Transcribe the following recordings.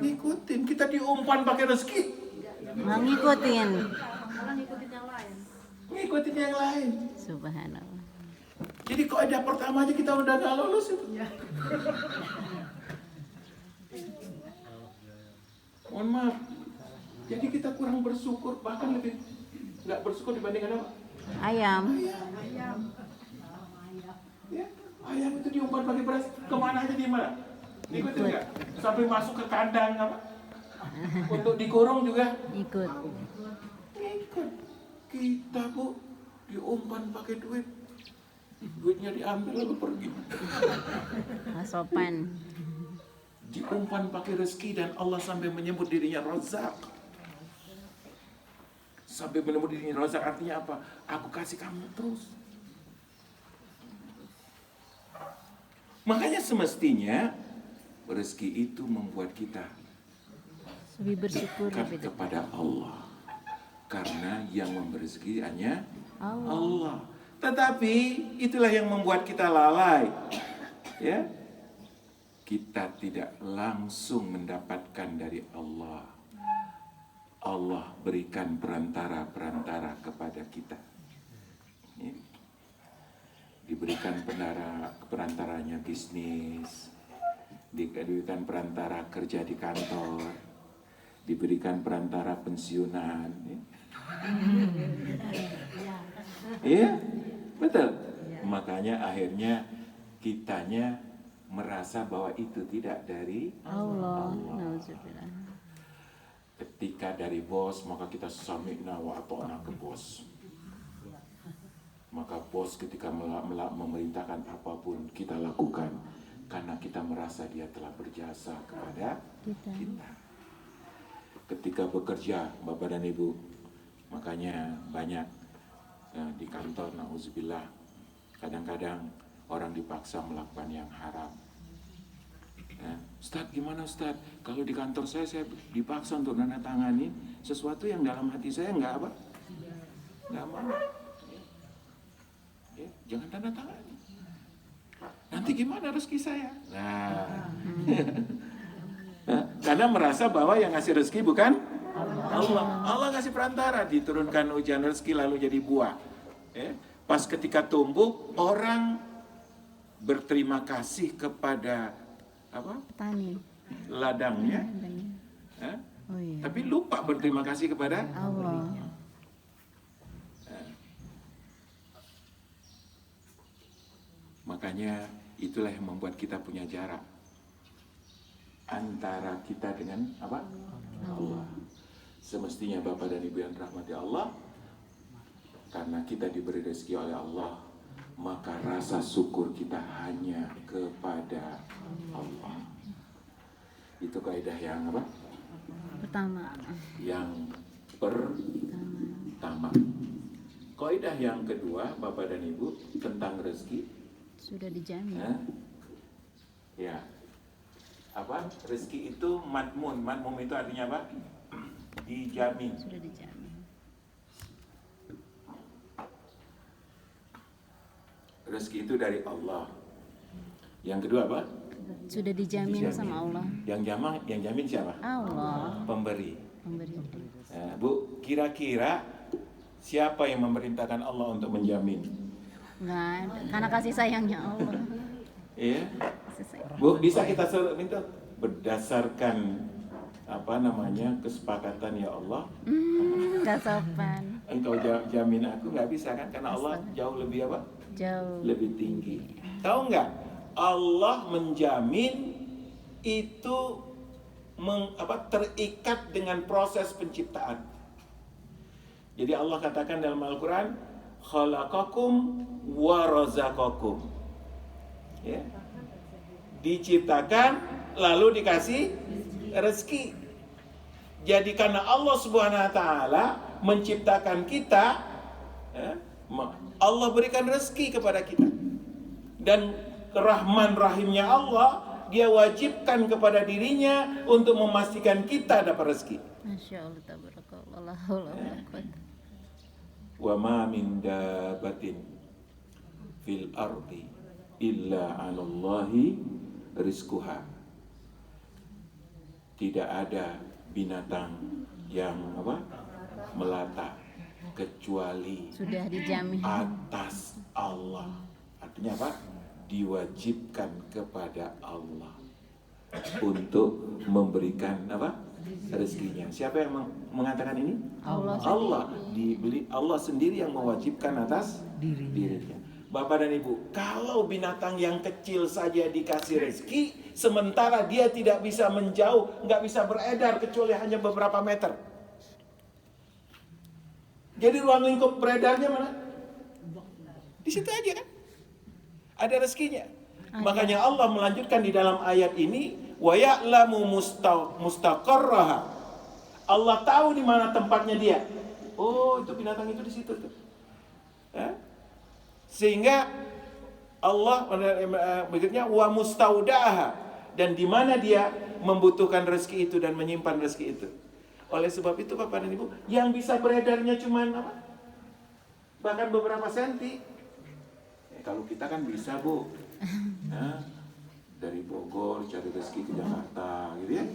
ngikutin. Kita diumpan pakai rezeki, Nggak ngikutin. ngikutin yang lain. Subhanallah. Jadi kaidah pertama aja kita udah nggak lolos itu. Mohon maaf. Jadi kita kurang bersyukur, bahkan lebih nggak bersyukur dibandingkan apa? Ayam. Ya, ayam itu diumpan pakai beras, kemana aja di mana? Ngikutin nggak? Sampai masuk ke kandang apa? Untuk dikurung juga Ikut. ikut. Kita Bu diumpan pakai duit, duitnya diambil lalu pergi. Nggak sopan. Diumpan pakai rezeki dan Allah sampai menyebut dirinya Razak. Sampai menyebut dirinya Razak artinya apa? Aku kasih kamu terus. Makanya semestinya rezeki itu membuat kita Lebih bersyukur dekat lebih dekat. kepada Allah. Karena yang memberi rezeki hanya Allah. Allah. Tetapi itulah yang membuat kita lalai. Ya. Kita tidak langsung mendapatkan dari Allah. Allah berikan perantara-perantara kepada kita. Ya. Diberikan perantaranya bisnis, diberikan perantara kerja di kantor, diberikan perantara pensiunan. Iya, betul. Makanya akhirnya kitanya merasa bahwa itu tidak dari Allah. Nauzubillah. Ketika dari bos, maka kita sami'na wa ata'na ke bos. Maka bos ketika memerintahkan apapun kita lakukan karena kita merasa dia telah berjasa kepada kita. Ketika bekerja, Bapak dan Ibu, makanya banyak di kantor, na'udzubillah, kadang-kadang orang dipaksa melakukan yang haram. Ustadz, gimana Ustadz? Kalau di kantor saya dipaksa untuk nandatangani sesuatu yang dalam hati saya nggak mau. Ya, jangan tanda tangan. Nanti gimana rezeki saya? Nah, karena merasa bahwa yang ngasih rezeki bukan Allah. Allah ngasih perantara, diturunkan hujan rezeki lalu jadi buah. Ya, pas ketika tumbuh, orang berterima kasih kepada apa? Petani. Ladangnya. Oh iya. Tapi lupa berterima kasih kepada Allah. Makanya itulah yang membuat kita punya jarak antara kita dengan apa? Allah. Semestinya Bapak dan Ibu yang dirahmati Allah, karena kita diberi rezeki oleh Allah, maka rasa syukur kita hanya kepada Allah. Itu kaidah yang apa? Pertama. Yang pertama. Kaidah yang kedua, Bapak dan Ibu, tentang rezeki. Sudah dijamin. Ya. Apa? Rezeki itu madmun. Madmun itu artinya apa? Dijamin. Sudah dijamin. Rezeki itu dari Allah. Yang kedua apa? Sudah dijamin sama Allah. Yang jamin siapa? Allah. Pemberi. Memberi. Bu, kira-kira siapa yang memerintahkan Allah untuk menjamin? Nggak ada. Karena kasih sayangnya Allah. Iya. Kasih sayang. Bu, bisa kita minta berdasarkan kesepakatan ya Allah. Nggak sopan. Engkau jamin aku, nggak bisa kan? Karena Allah jauh lebih apa? Jauh. Lebih tinggi. Tahu nggak? Allah menjamin itu terikat dengan proses penciptaan. Jadi Allah katakan dalam Al-Quran, khalaqakum wa razaqakum. Ya. Diciptakan lalu dikasih rezeki. Jadi karena Allah Subhanahu wa taala menciptakan kita, Allah berikan rezeki kepada kita. Dan Rahman Rahimnya Allah, Dia wajibkan kepada dirinya untuk memastikan kita dapat rezeki. Masya Allah, tabarakallah, la haula wala quwwata. Wa ma min dabatin fil ardi illa 'alallahi rizquha. tidak ada binatang yang melata kecuali Sudah dijamin. atas Allah. Artinya apa? Diwajibkan kepada Allah untuk memberikan rezekinya. Siapa yang mengatakan ini? Allah Allah sendiri yang mewajibkan atas dirinya. Bapak dan Ibu, kalau binatang yang kecil saja dikasih rezeki, sementara dia tidak bisa menjauh, nggak bisa beredar kecuali hanya beberapa meter. Jadi ruang lingkup beredarnya mana? Di situ aja kan? Ada rezekinya. Makanya Allah melanjutkan di dalam ayat ini, wa ya'lamu mustaqarraha. Allah tahu di mana tempatnya dia. Oh, itu binatang itu di situ tuh. Sehingga Allah berikutnya wa mustaudaha, dan di mana dia membutuhkan rezeki itu dan menyimpan rezeki itu. Oleh sebab itu Bapak dan Ibu, yang bisa beredarnya cuman bahkan beberapa senti. Kalau kita kan bisa, Bu. Dari Bogor cari rezeki ke Jakarta gitu ya.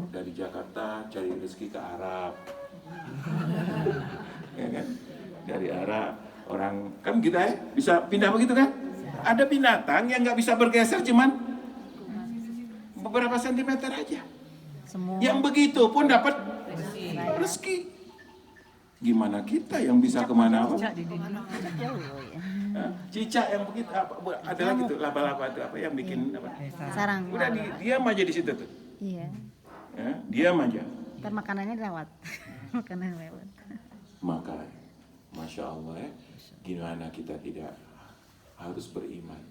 Dari Jakarta cari rezeki ke Arab. Ya kan? Dari Arab orang kan kita bisa pindah begitu kan? Ada binatang yang nggak bisa bergeser cuman beberapa sentimeter aja. Semua. Yang begitu pun dapat rezeki. Gimana kita yang bisa kemana? Cicak yang begitu ada lagi tuh laba-laba itu yang bikin Sarang. Udah diam aja di situ tuh. Iya. Diam aja. Ntar makanannya lewat. Makanan lewat. Maka Masya Allah gimana kita tidak harus beriman.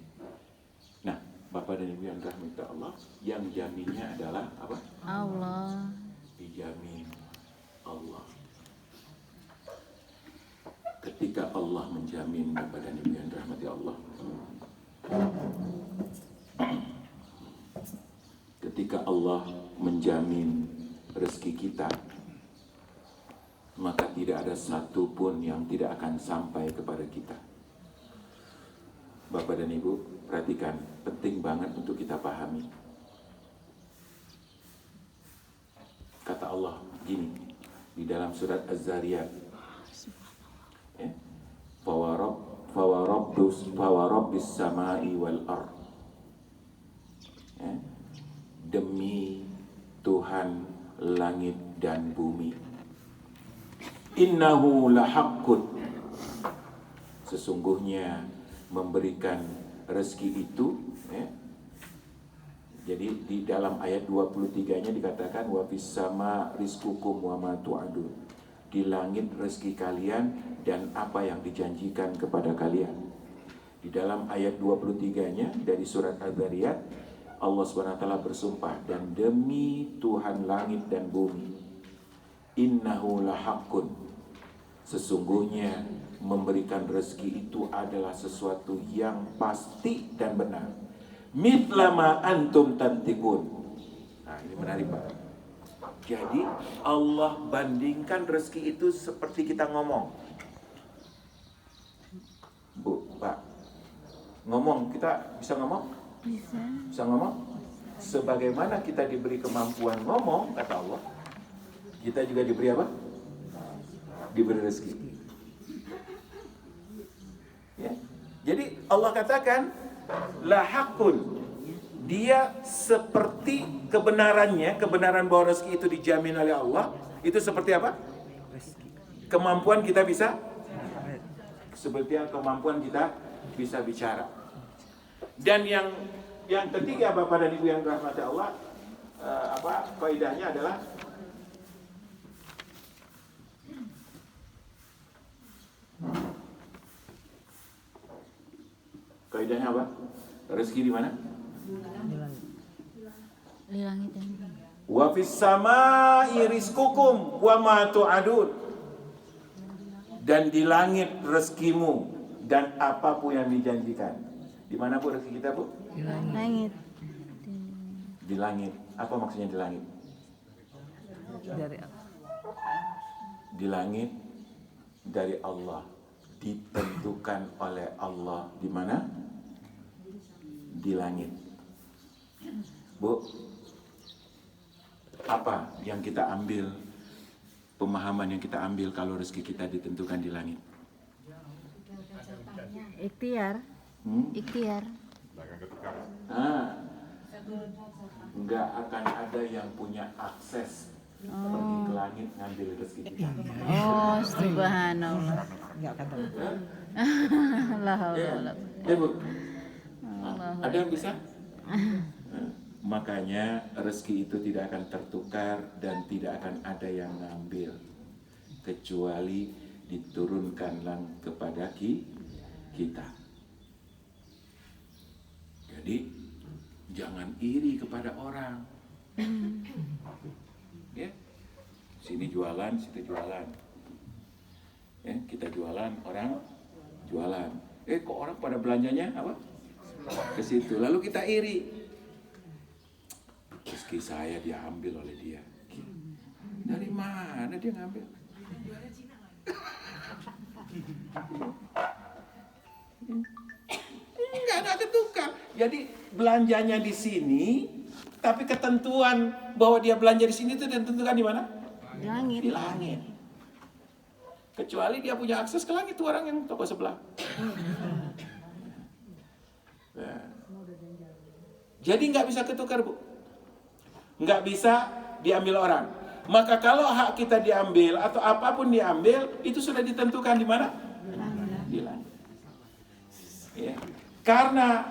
Nah, Bapak dan Ibu yang dirahmati Allah, yang jaminnya adalah apa? Allah. Dijamin Allah. Ketika Allah menjamin, Bapak dan Ibu yang dirahmati Allah, ketika Allah menjamin rezeki kita, maka tidak ada satu pun yang tidak akan sampai kepada kita. Bapak dan Ibu, perhatikan, penting banget untuk kita pahami. Kata Allah gini di dalam surat Az-Zariyat, Fawarabbis samai wal ard. Demi Tuhan langit dan bumi. Innahu lahaqqun. Sesungguhnya memberikan rezeki itu jadi di dalam ayat 23-nya dikatakan wa fis sama rizqukum wa ma tu'adun. Di langit rezeki kalian dan apa yang dijanjikan kepada kalian. Di dalam ayat 23-nya dari surat Az-Zariyat, Allah SWT bersumpah, dan demi Tuhan langit dan bumi, innahu lahaqqun, sesungguhnya memberikan rezeki itu adalah sesuatu yang pasti dan benar. Mithlama antum tantikun. Nah, ini menarik Pak. Jadi Allah bandingkan rezeki itu seperti kita ngomong. Bu, Pak, ngomong, kita bisa ngomong? Bisa ngomong? Sebagaimana kita diberi kemampuan ngomong, kata Allah, kita juga diberi apa? Diberi rezeki. Ya. Jadi Allah katakan lahaqqun, dia seperti kebenarannya, kebenaran bahwa rezeki itu dijamin oleh Allah, itu seperti apa? Kemampuan kita bisa, seperti kemampuan kita bisa bicara. Dan yang ketiga Bapak dan Ibu yang dirahmati Allah, kaidahnya adalah kaidahnya apa? Rezeki di mana? Di langit dan bumi. Wa fis samai rizqukum wa ma tu'adun. Dan di langit rezekimu dan apapun yang dijanjikan. Di mana Bu rezeki kita, Bu? Di langit. Di langit. Apa maksudnya di langit? Di langit dari Allah, ditentukan oleh Allah. Di mana? Di langit. Bu, Apa yang kita ambil, pemahaman yang kita ambil kalau rezeki kita ditentukan di langit? Ikhtiar. Ikhtiar. Nggak akan ada yang punya akses pergi ke langit ngambil rezeki kita. Oh, subhanallah. Allah. Bu. Ada yang bisa? Makanya rezeki itu tidak akan tertukar dan tidak akan ada yang ngambil kecuali diturunkan kepada kita. Jadi jangan iri kepada orang. Ya, sini jualan, situ jualan. Ya, kita jualan, orang jualan. Kok orang pada belanjanya apa? Ke situ. Lalu kita iri. Rezeki saya diambil oleh dia. Dari mana dia ngambil? Enggak ada ketukar. Jadi belanjanya di sini, tapi ketentuan bahwa dia belanja di sini itu ditentukan di mana? Di langit. Di langit. Kecuali dia punya akses ke langit, itu orang yang toko sebelah. Nah. Jadi nggak bisa ketukar, Bu. Nggak bisa diambil orang. Maka kalau hak kita diambil atau apapun diambil, itu sudah ditentukan di mana? Di langit. Ya. Karena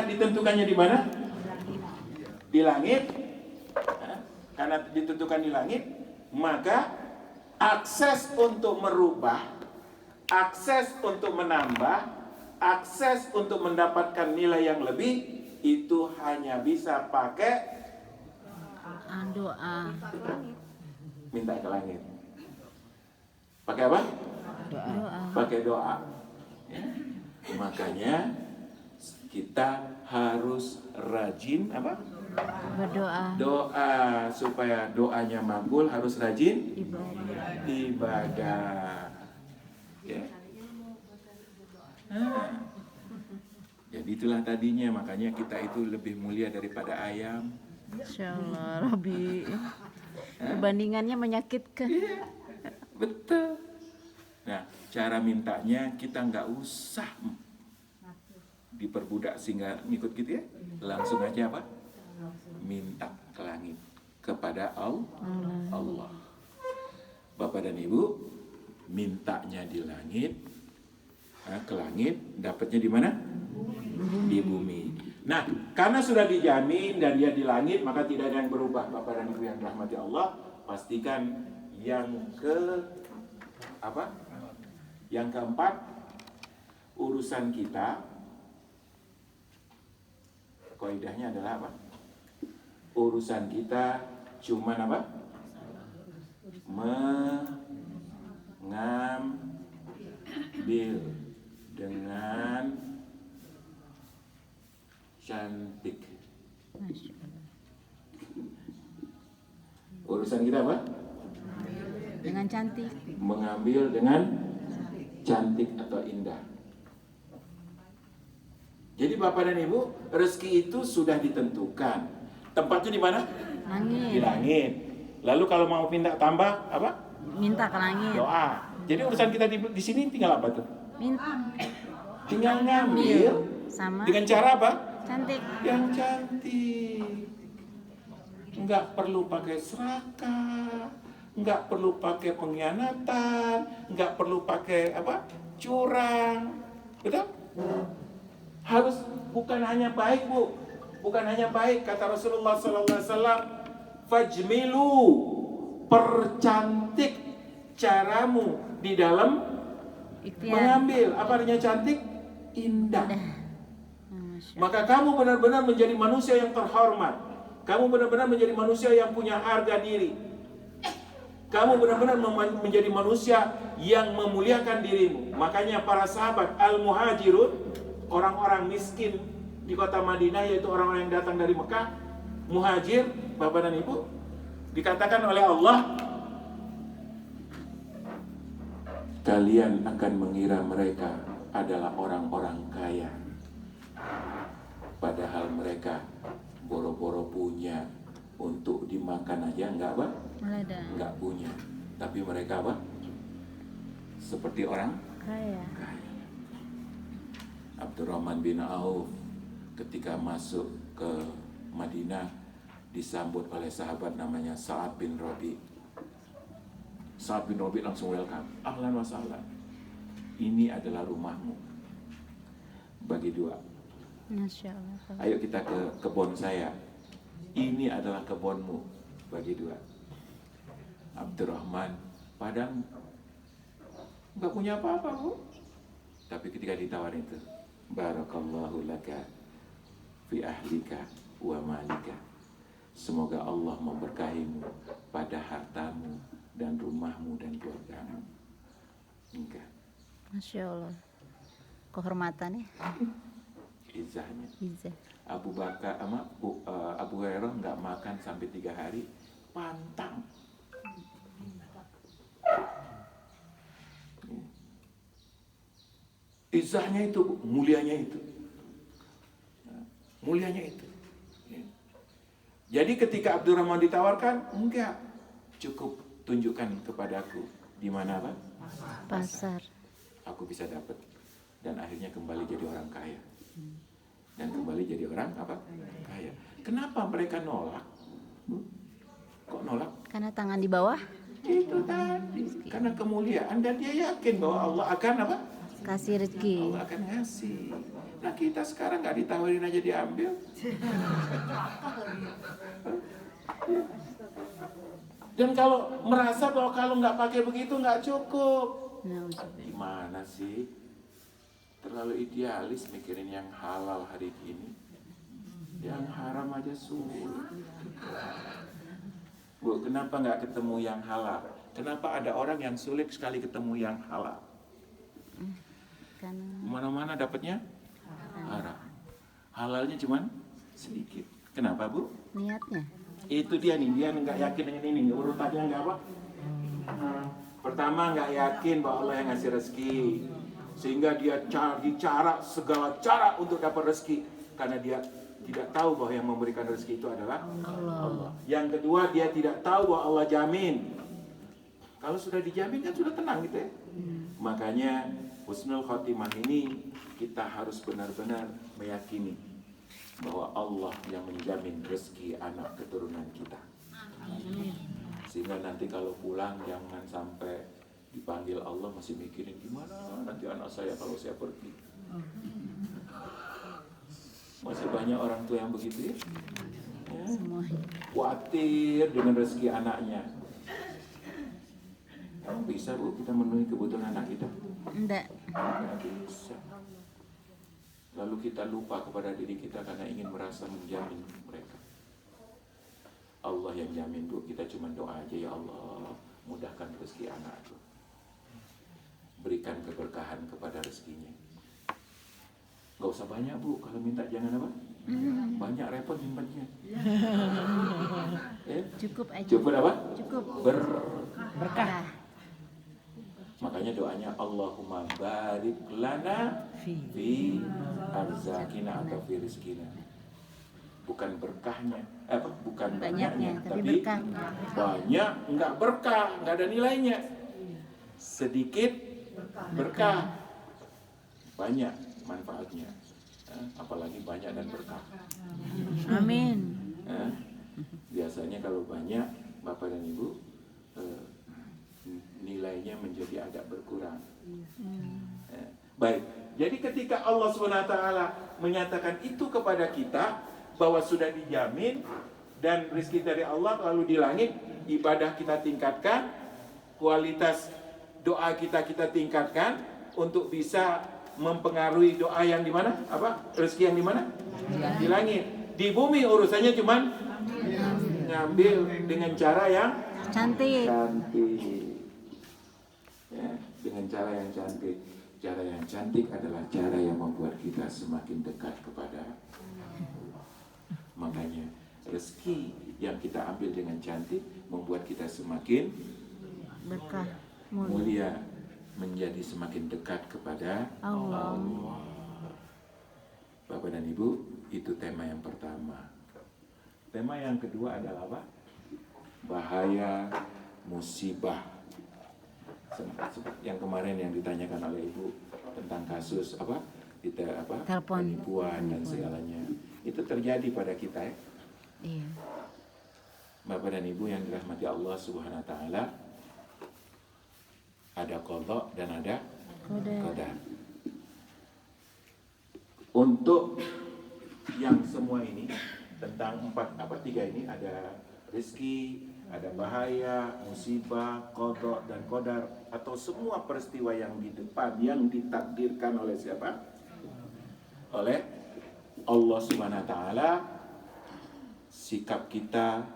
ditentukannya di mana? Di langit. Karena ditentukan di langit, maka akses untuk merubah, akses untuk menambah, akses untuk mendapatkan nilai yang lebih, itu hanya bisa pakai doa. Minta ke langit. Pakai apa? Doa. Pakai doa. Ya. Makanya kita harus rajin apa? Berdoa. Doa, supaya doanya makbul harus rajin Ibadah. ibadah. Ya. Jadi itulah tadinya, makanya kita itu lebih mulia daripada ayam. Insyaallah, Rabbi. Perbandingannya menyakitkan. Iya, betul. Nah, cara mintanya kita nggak usah diperbudak sehingga ngikut gitu ya. Langsung aja apa? Minta ke langit kepada Allah. Bapak dan Ibu, mintanya di langit, ke langit, dapatnya di mana? Di bumi. Nah, karena sudah dijamin dan dia di langit, maka tidak ada yang berubah. Bapak dan Ibu yang dirahmati Allah, pastikan yang Yang keempat, urusan kita, kaidahnya adalah apa? Urusan kita cuman apa? Mengambil dengan cantik. Urusan kita apa? Dengan cantik. Mengambil dengan cantik atau indah. Jadi Bapak dan Ibu, rezeki itu sudah ditentukan. Tempatnya di mana? Langit. Di langit. Lalu kalau mau pindah tambah apa? Minta ke langit. Doa. Jadi urusan kita di sini tinggal apa tuh? Minta. Tinggal ngambil Sama dengan cara apa? cantik. Yang cantik. Nggak perlu pakai serakah, nggak perlu pakai pengkhianatan, nggak perlu pakai apa? Curang. Betul? Harus bukan hanya baik, Bu. Bukan hanya baik, kata Rasulullah SAW, fajmilu, percantik caramu di dalam Ikhtiar. mengambil. Apa artinya cantik? Indah. Maka kamu benar-benar menjadi manusia yang terhormat. Kamu benar-benar menjadi manusia yang punya harga diri. Kamu benar-benar menjadi manusia yang memuliakan dirimu. Makanya para sahabat al-muhajirun, orang-orang miskin di kota Madinah, yaitu orang-orang yang datang dari Mekah, muhajir, Bapak dan Ibu, dikatakan oleh Allah, kalian akan mengira mereka adalah orang-orang kaya, padahal mereka boro-boro punya untuk dimakan aja enggak apa? Ada. Enggak punya. Tapi mereka apa? Seperti orang Kaya. kaya. Abdurrahman bin Auf ketika masuk ke Madinah disambut oleh sahabat namanya Sa'ad bin Rabi. Sa'ad bin Rabi langsung welcome. Ahlan wa sahlan. Ini adalah rumahmu. Bagi dua. Masya Allah. Ayo kita ke kebun saya. Ini adalah kebunmu. Bagi dua. Abdurrahman padang nggak punya apa-apa, Bu. Tapi ketika ditawarin itu, barakallahu laka fi ahlika wa malika. Semoga Allah memberkahimu pada hartamu dan rumahmu dan keluargamu. Enggak. Masya Allah. Kehormatannya. Izahnya. Izah. Abu Bakar sama Abu Hurairah nggak makan sampai 3 hari, pantang. Izahnya itu, mulianya itu. Mulianya itu. Jadi ketika Abdurrahman ditawarkan, enggak. Cukup tunjukkan kepadaku di mana Pak? Pasar. Aku bisa dapat. Dan akhirnya kembali jadi orang kaya. Dan kembali jadi orang apa? Kaya. Kenapa mereka nolak? Kok nolak? Karena tangan di bawah. Itu tadi. Karena kemuliaan dan dia yakin bahwa Allah akan apa? Kasih rezeki. Allah akan ngasih. Nah kita sekarang nggak ditawarin aja diambil. Dan kalau merasa bahwa kalau nggak pakai begitu nggak cukup. Gimana sih? Terlalu idealis mikirin yang halal hari ini. Yang haram aja sulit. Bu, kenapa nggak ketemu yang halal? Kenapa ada orang yang sulit sekali ketemu yang halal? Mana-mana dapatnya haram. Halalnya cuman sedikit. Kenapa, Bu? Niatnya. Itu dia nih, dia nggak yakin dengan ini. Urutannya nggak apa? Pertama nggak yakin bahwa Allah yang ngasih rezeki, sehingga dia cari cara, segala cara untuk dapat rezeki, karena dia tidak tahu bahwa yang memberikan rezeki itu adalah Allah. Yang kedua, dia tidak tahu bahwa Allah jamin. Kalau sudah dijamin kan sudah tenang gitu ya. Makanya husnul khotimah ini kita harus benar-benar meyakini bahwa Allah yang menjamin rezeki anak keturunan kita. Sehingga nanti kalau pulang jangan sampai dipanggil Allah masih mikirin gimana nanti anak saya kalau saya pergi. Masih banyak orang tua yang begitu ya. Khawatir dengan rezeki anaknya. Emang bisa Bu kita memenuhi kebutuhan anak kita? Enggak. Nggak bisa. Lalu kita lupa kepada diri kita karena ingin merasa menjamin mereka. Allah yang jamin Bu, kita cuma doa aja, ya Allah mudahkan rezeki anakku, berikan keberkahan kepada rezekinya. Gak usah banyak Bu, kalau minta jangan apa? Banyak repot nyimpannya. Cukup aja. Cukup apa? Cukup. Berkah. Makanya doanya Allahumma barik lana fi arzakina atau fi rizkina. Bukan berkahnya, bukan banyaknya, tapi berkah. Banyak enggak berkah, enggak ada nilainya. Sedikit berkah, banyak manfaatnya. Apalagi banyak dan berkah. Amin. Biasanya kalau banyak Bapak dan Ibu, nilainya menjadi agak berkurang. Baik, jadi ketika Allah SWT menyatakan itu kepada kita, bahwa sudah dijamin dan rezeki dari Allah, lalu di langit ibadah kita tingkatkan, kualitas doa kita tingkatkan untuk bisa mempengaruhi doa yang di mana? Rezeki yang di mana? Di langit. Di bumi urusannya cuman ngambil dengan cara yang cantik. Ya, dengan cara yang cantik. Cara yang cantik adalah cara yang membuat kita semakin dekat kepada Allah. Makanya rezeki yang kita ambil dengan cantik membuat kita semakin Berkah. mulia, menjadi semakin dekat kepada Allah. Bapak dan Ibu, itu tema yang pertama. Tema yang kedua adalah apa? Bahaya musibah. Yang kemarin yang ditanyakan oleh Ibu tentang kasus apa? Telepon. Penipuan dan segalanya. Itu terjadi pada kita ya. Iya. Bapak dan Ibu yang dirahmati Allah Subhanahu wa taala, ada qada dan ada qadar. Untuk yang semua ini tentang tiga ini ada rezeki, ada bahaya, musibah, qada dan qadar, atau semua peristiwa yang di depan yang ditakdirkan oleh siapa? Oleh Allah Subhanahu wa taala. Sikap kita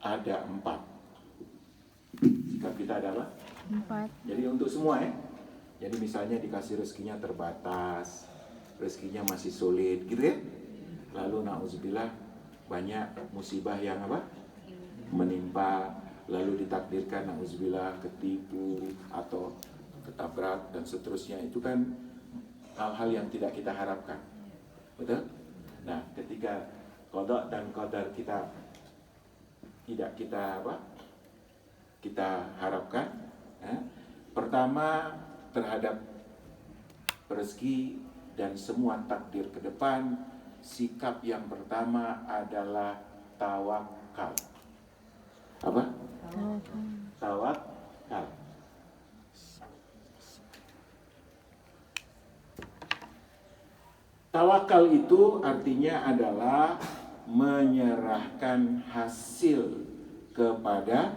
ada 4. Sikap kita adalah 4. jadi untuk semua ya. Jadi misalnya dikasih rezekinya terbatas, rezekinya masih sulit gitu ya. Lalu na'udzubillah banyak musibah yang apa? Menimpa, lalu ditakdirkan na'udzubillah ketipu atau ketabrak dan seterusnya. Itu kan hal-hal yang tidak kita harapkan. Betul? Nah, ketika qada dan qadar kita tidak kita harapkan ya. Pertama, terhadap rezeki dan semua takdir ke depan, sikap yang pertama adalah tawakal. Apa? Tawakal. Tawakal itu artinya adalah menyerahkan hasil kepada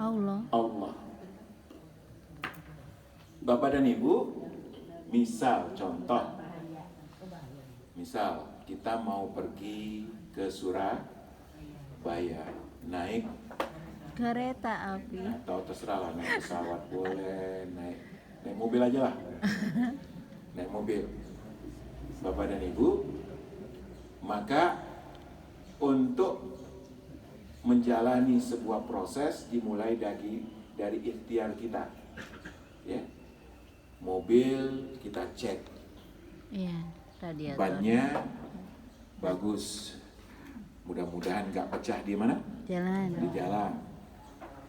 Allah. Bapak dan Ibu, contoh, kita mau pergi ke Surabaya, naik Kereta api. atau terserah lah, naik pesawat boleh, naik mobil aja lah, naik mobil. Bapak dan Ibu, maka untuk menjalani sebuah proses dimulai dari ikhtiar kita, ya. Mobil kita cek, Iya, radiator. bannya bagus, mudah-mudahan nggak pecah di mana? Di jalan.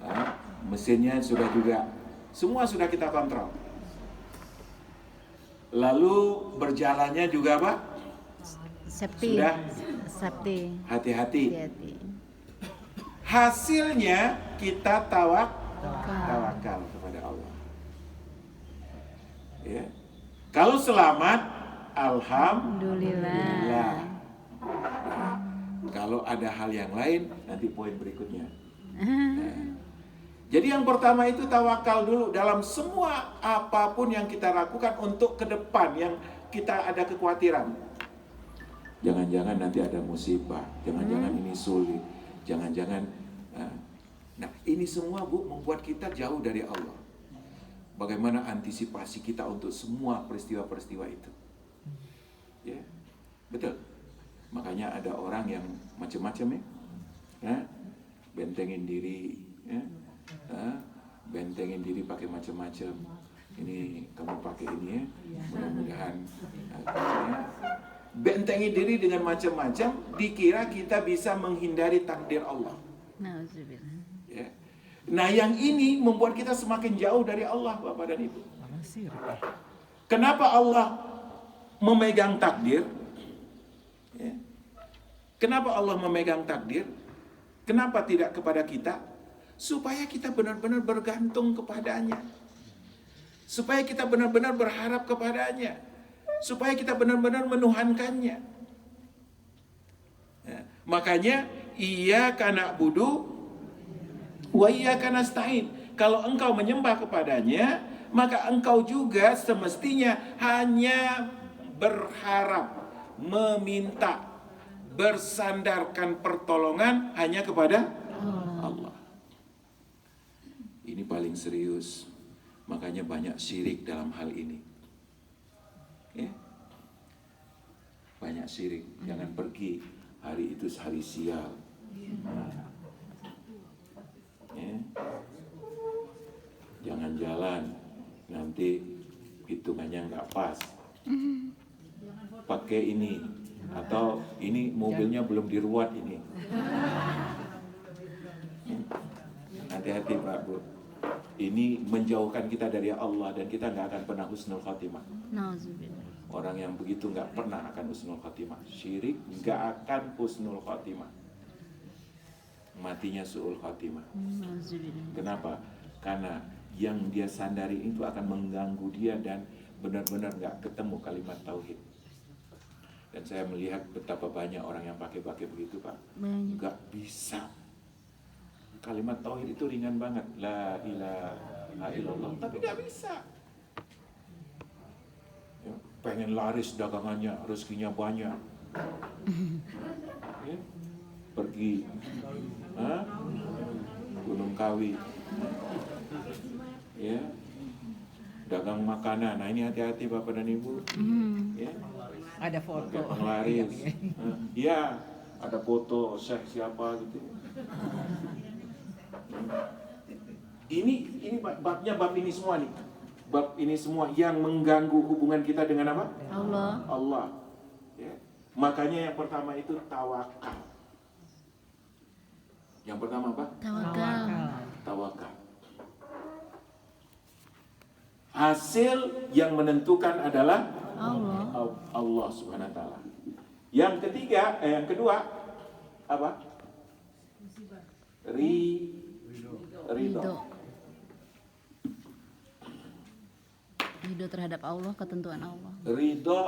Nah, mesinnya sudah juga, semua sudah kita kontrol. Lalu berjalannya juga apa? Safety. Sudah? Safety. Hati-hati. Hati-hati. Hasilnya kita tawakal kepada Allah. Ya. Kalau selamat, alhamdulillah. Kalau ada hal yang lain, nanti poin berikutnya. Nah, jadi yang pertama itu tawakal dulu dalam semua apapun yang kita lakukan untuk ke depan yang kita ada kekhawatiran. Jangan-jangan nanti ada musibah, jangan-jangan ini sulit, jangan-jangan. Nah, ini semua Bu membuat kita jauh dari Allah. Bagaimana antisipasi kita untuk semua peristiwa-peristiwa itu? Ya, betul. Makanya ada orang yang macam-macam ya, bentengin diri, ya. Bentengin diri pakai macam-macam. Ini kamu pakai ini ya, mudah-mudahan. Ya. Bentengin diri dengan macam-macam, dikira kita bisa menghindari takdir Allah. Ya. Nah, yang ini membuat kita semakin jauh dari Allah, Bapak dan Ibu. Kenapa Allah memegang takdir? Ya. Kenapa Allah memegang takdir? Kenapa tidak kepada kita? Supaya kita benar-benar bergantung kepadanya. Supaya kita benar-benar berharap kepadanya. Supaya kita benar-benar menuhankannya. Ya. Makanya, iyyaka na'budu wa iyyaka nasta'in. Kalau engkau menyembah kepadanya, maka engkau juga semestinya hanya berharap, meminta, bersandarkan pertolongan hanya kepada Allah. Ini paling serius. Makanya banyak syirik dalam hal ini. Ya? Banyak syirik. Jangan pergi hari itu hari sial. Ya? Jangan jalan, nanti hitungannya nggak pas. Pakai ini, Atau ini mobilnya belum diruat ini. Hati-hati Pak Bu. Ini menjauhkan kita dari Allah dan kita nggak akan pernah husnul khotimah. Nauzubillah. Orang yang begitu nggak pernah akan husnul khotimah. Syirik nggak akan husnul khotimah. Matinya su'ul khotimah. Nauzubillah. Kenapa? Karena yang dia sandari itu akan mengganggu dia dan benar-benar nggak ketemu kalimat tauhid. Dan saya melihat betapa banyak orang yang pakai begitu Pak. Banyak. Nggak bisa. Kalimat tauhid itu ringan banget, la ilaha illallah, tapi nggak bisa. Ya, pengen laris dagangannya, rezekinya banyak. Ya, pergi Gunung Kawi, ya, dagang makanan. Nah ini hati-hati Bapak dan Ibu. Ya, Ada foto. penglaris. Ya, ada foto syekh siapa gitu. Ini babnya bab ini semua nih. Bab ini semua yang mengganggu hubungan kita dengan apa? Allah. Ya. Makanya yang pertama itu tawakal. Yang pertama apa? Tawakal. Hasil yang menentukan adalah Allah Subhanahu wa taala. Yang kedua apa? Ridho. Ridho terhadap Allah, ketentuan Allah. Ridho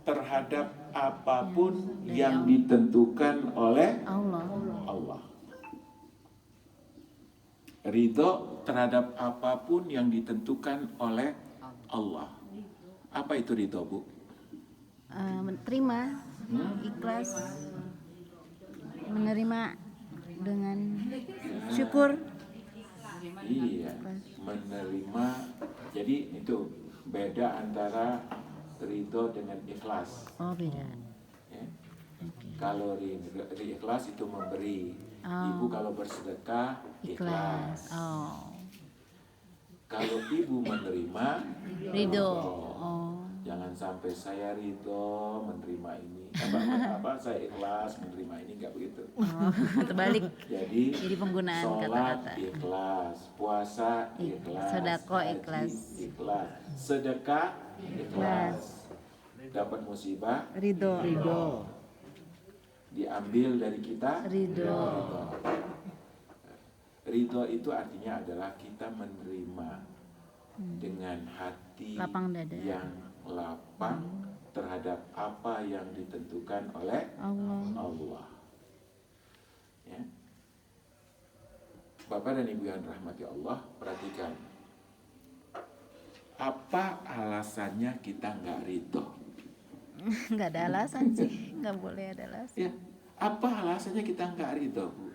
terhadap apapun Dari yang Allah. ditentukan oleh Allah. Ridho terhadap apapun yang ditentukan oleh Allah. Apa itu ridho, Bu? Menerima, ikhlas, menerima dengan syukur. Iya, menerima. Jadi itu beda antara ridho dengan ikhlas. Oh, beda. Ya. Kalau ikhlas itu memberi. Ibu kalau bersedekah ikhlas. Kalau ibu menerima Ridho. Oh. Jangan sampai saya ridho menerima ini. Saya ikhlas menerima ini, enggak begitu. Terbalik. Jadi penggunaan sholat kata-kata. ikhlas, puasa ikhlas, Sedekah haji ikhlas. Sedekah ikhlas. Dapat musibah Ridho. diambil dari kita Ridho. Ridho itu artinya adalah kita menerima dengan hati Lapang dada. yang lapang terhadap apa yang ditentukan oleh Allah. Ya. Bapak dan Ibu yang rahmati Allah, perhatikan. Apa alasannya kita nggak ridho? Nggak ada alasan sih, nggak boleh ada alasan. Ya, apa alasannya kita nggak ridho, Bu?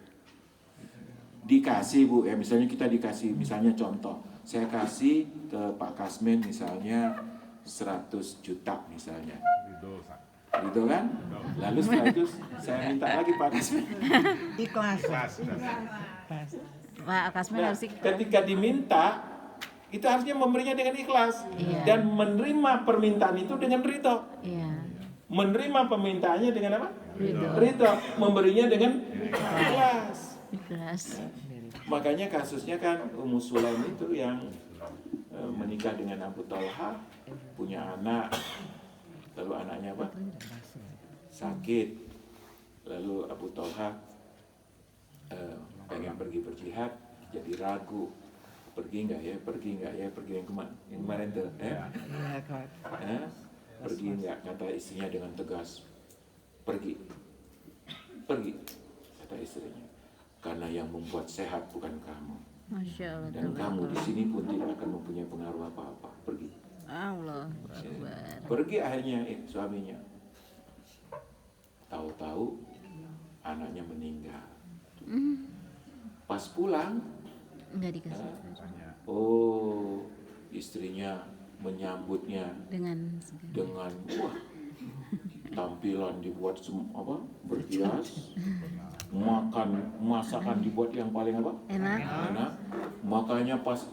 Dikasih, Bu, ya misalnya kita dikasih, misalnya contoh, saya kasih ke Pak Kasmen misalnya 100 juta misalnya. Ridho kan? Lalu setelah itu saya minta lagi Pak Kasmen. Ikhlas. Pak Kasmen Nah, harus ikhlas. ketika diminta, itu harusnya memberinya dengan ikhlas. Iya. Dan menerima permintaan itu dengan ridho. Iya. Menerima permintaannya dengan apa? Ridho. Ridho. Memberinya dengan ikhlas. Ikhlas. Makanya kasusnya kan Ummu Sulaim itu yang menikah dengan Abu Talha, punya anak, lalu anaknya apa? Sakit. Lalu Abu Talha pengen pergi berjihad, jadi ragu. Pergi nggak ya? Pergi yang kemarin tuh? Pergi nggak? Kata istrinya dengan tegas. Pergi, kata istrinya. Karena yang membuat sehat bukan kamu. Masya Allah. Dan kamu di sini pun tidak akan mempunyai pengaruh apa-apa. Pergi. Allah. Pergi akhirnya suaminya. Tahu-tahu anaknya meninggal. Pas pulang, Nggak dikasih. istrinya menyambutnya Dengan segala. dengan tampilan dibuat berhias, masakan dibuat yang paling Enak. Makanya pas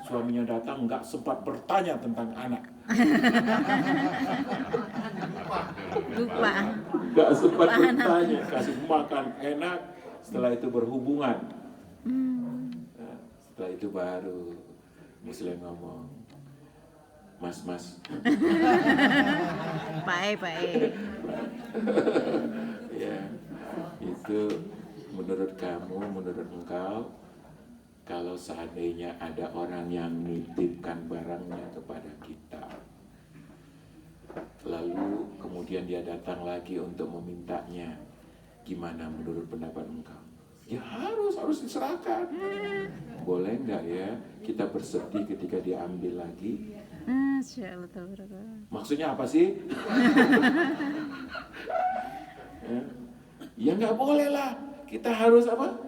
suaminya datang nggak sempat bertanya tentang anak. Lupa. Gak sempat Lupa anak. bertanya, kasih makan enak, setelah itu berhubungan. Nah, setelah itu baru Muslim ngomong, mas. Pae. Ya, itu menurut kamu, menurut engkau, kalau seandainya ada orang yang nitipkan barangnya kepada kita, lalu kemudian dia datang lagi untuk memintanya, gimana menurut pendapat engkau? Ya harus diserahkan. Boleh nggak ya kita bersedih ketika dia ambil lagi? Masya Allah, tabarakallah. Maksudnya apa sih? Ya nggak boleh lah. Kita harus apa?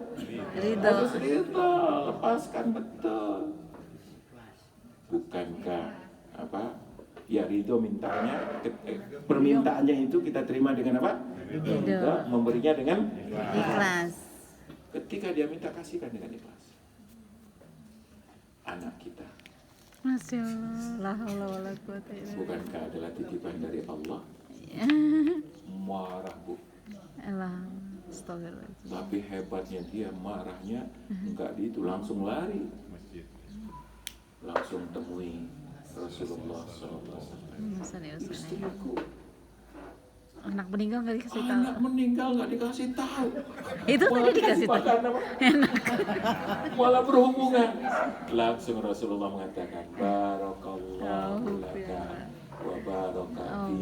Ridho. Harus ridho, lepaskan betul. Bukankah apa? Ya ridho mintanya, permintaannya itu kita terima dengan apa? Ridho, memberinya dengan Ikhlas. Ketika dia minta, kasihkan dengan ikhlas. Anak kita, Masya Allah, la haula wala quwata illa billah. bukankah adalah titipan dari Allah? Marah bu, Allah, astagfirullahaladzim. tapi hebatnya dia marahnya enggak di itu, langsung lari, langsung temui Rasulullah SAW. Istriku, Anak meninggal nggak dikasih tahu. anak meninggal nggak dikasih tahu. Itu tadi dikasih tahu. Makan apa? Malah berhubungan. Langsung Rasulullah mengatakan, Barakallahu laka wa baraka fi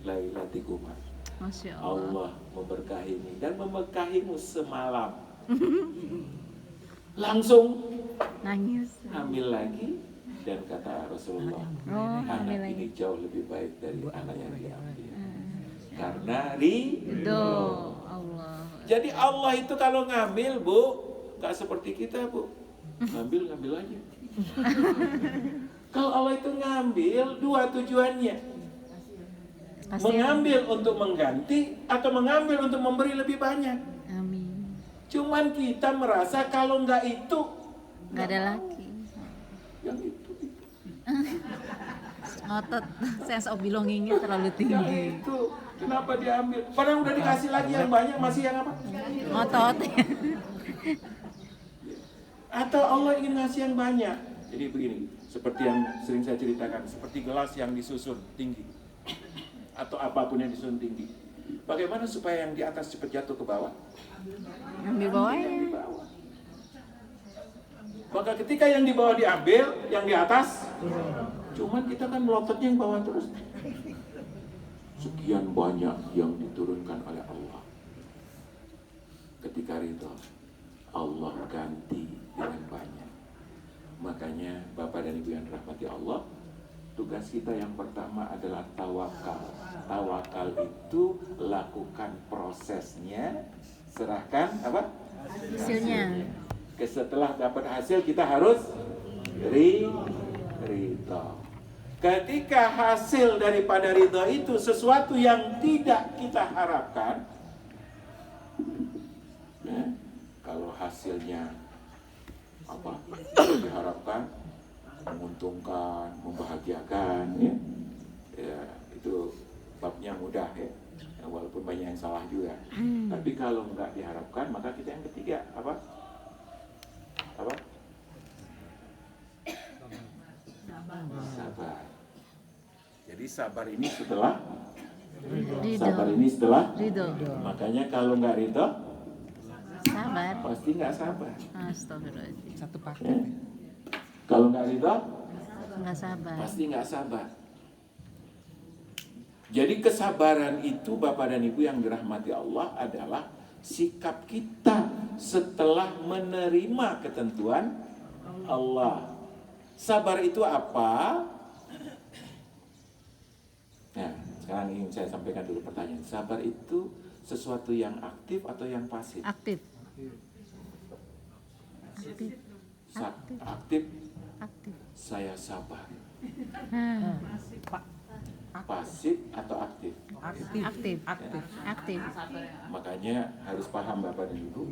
lailatikuma. Masya Allah. Allah memberkahimu dan memberkahimu semalam. Langsung Nangis. hamil lagi dan kata Rasulullah, Hamil anak lagi. ini jauh lebih baik dari anak yang diambil. Karena ridho. Allah. Jadi Allah itu kalau ngambil bu, nggak seperti kita bu, ngambil aja. Kalau Allah itu ngambil, dua tujuannya, Pasti. mengambil untuk mengganti atau mengambil untuk memberi lebih banyak. Amin. Cuman kita merasa kalau nggak itu, Nggak ada lagi. yang itu, Ngotot sense of belongingnya terlalu yang tinggi. itu. Kenapa diambil? Padahal udah dikasih lagi yang banyak, masih yang apa? Ngotot. Atau Allah ingin ngasih yang banyak. Jadi begini, seperti yang sering saya ceritakan, seperti gelas yang disusun tinggi, atau apapun yang disusun tinggi. Bagaimana supaya yang di atas cepat jatuh ke bawah? Ambil Yang bawahnya. di bawah. Maka ketika yang di bawah diambil, yang di atas, cuman kita kan melototnya yang bawah terus. Sekian banyak yang diturunkan oleh Allah. Ketika ridho, Allah ganti dengan banyak. Makanya Bapak dan Ibu yang dirahmati Allah, tugas kita yang pertama adalah tawakal. Tawakal itu lakukan prosesnya, serahkan apa? Hasilnya. Setelah dapat hasil kita harus ridho. Ketika hasil daripada ridho itu sesuatu yang tidak kita harapkan, ya, kalau hasilnya apa diharapkan, menguntungkan, membahagiakan, ya itu babnya mudah ya, walaupun banyak yang salah juga. Tapi kalau nggak diharapkan, maka kita yang ketiga apa? Sabar. Jadi sabar ini setelah sabar ini setelah Ridho. Makanya kalau nggak ridho Sabar. pasti nggak sabar. Astagfirullahaladzim. Satu Ya. paket. Kalau nggak ridho Nggak sabar. pasti nggak sabar. Jadi kesabaran itu Bapak dan Ibu yang dirahmati Allah adalah sikap kita setelah menerima ketentuan Allah. Sabar itu apa? Nah, sekarang ingin saya sampaikan dulu pertanyaan. Sabar itu sesuatu yang aktif atau yang pasif? Aktif. Aktif. Aktif. Aktif. Saya sabar. Nah, Pasif atau aktif? Aktif. Aktif. Aktif. Aktif. Makanya harus paham Bapak dan Ibu.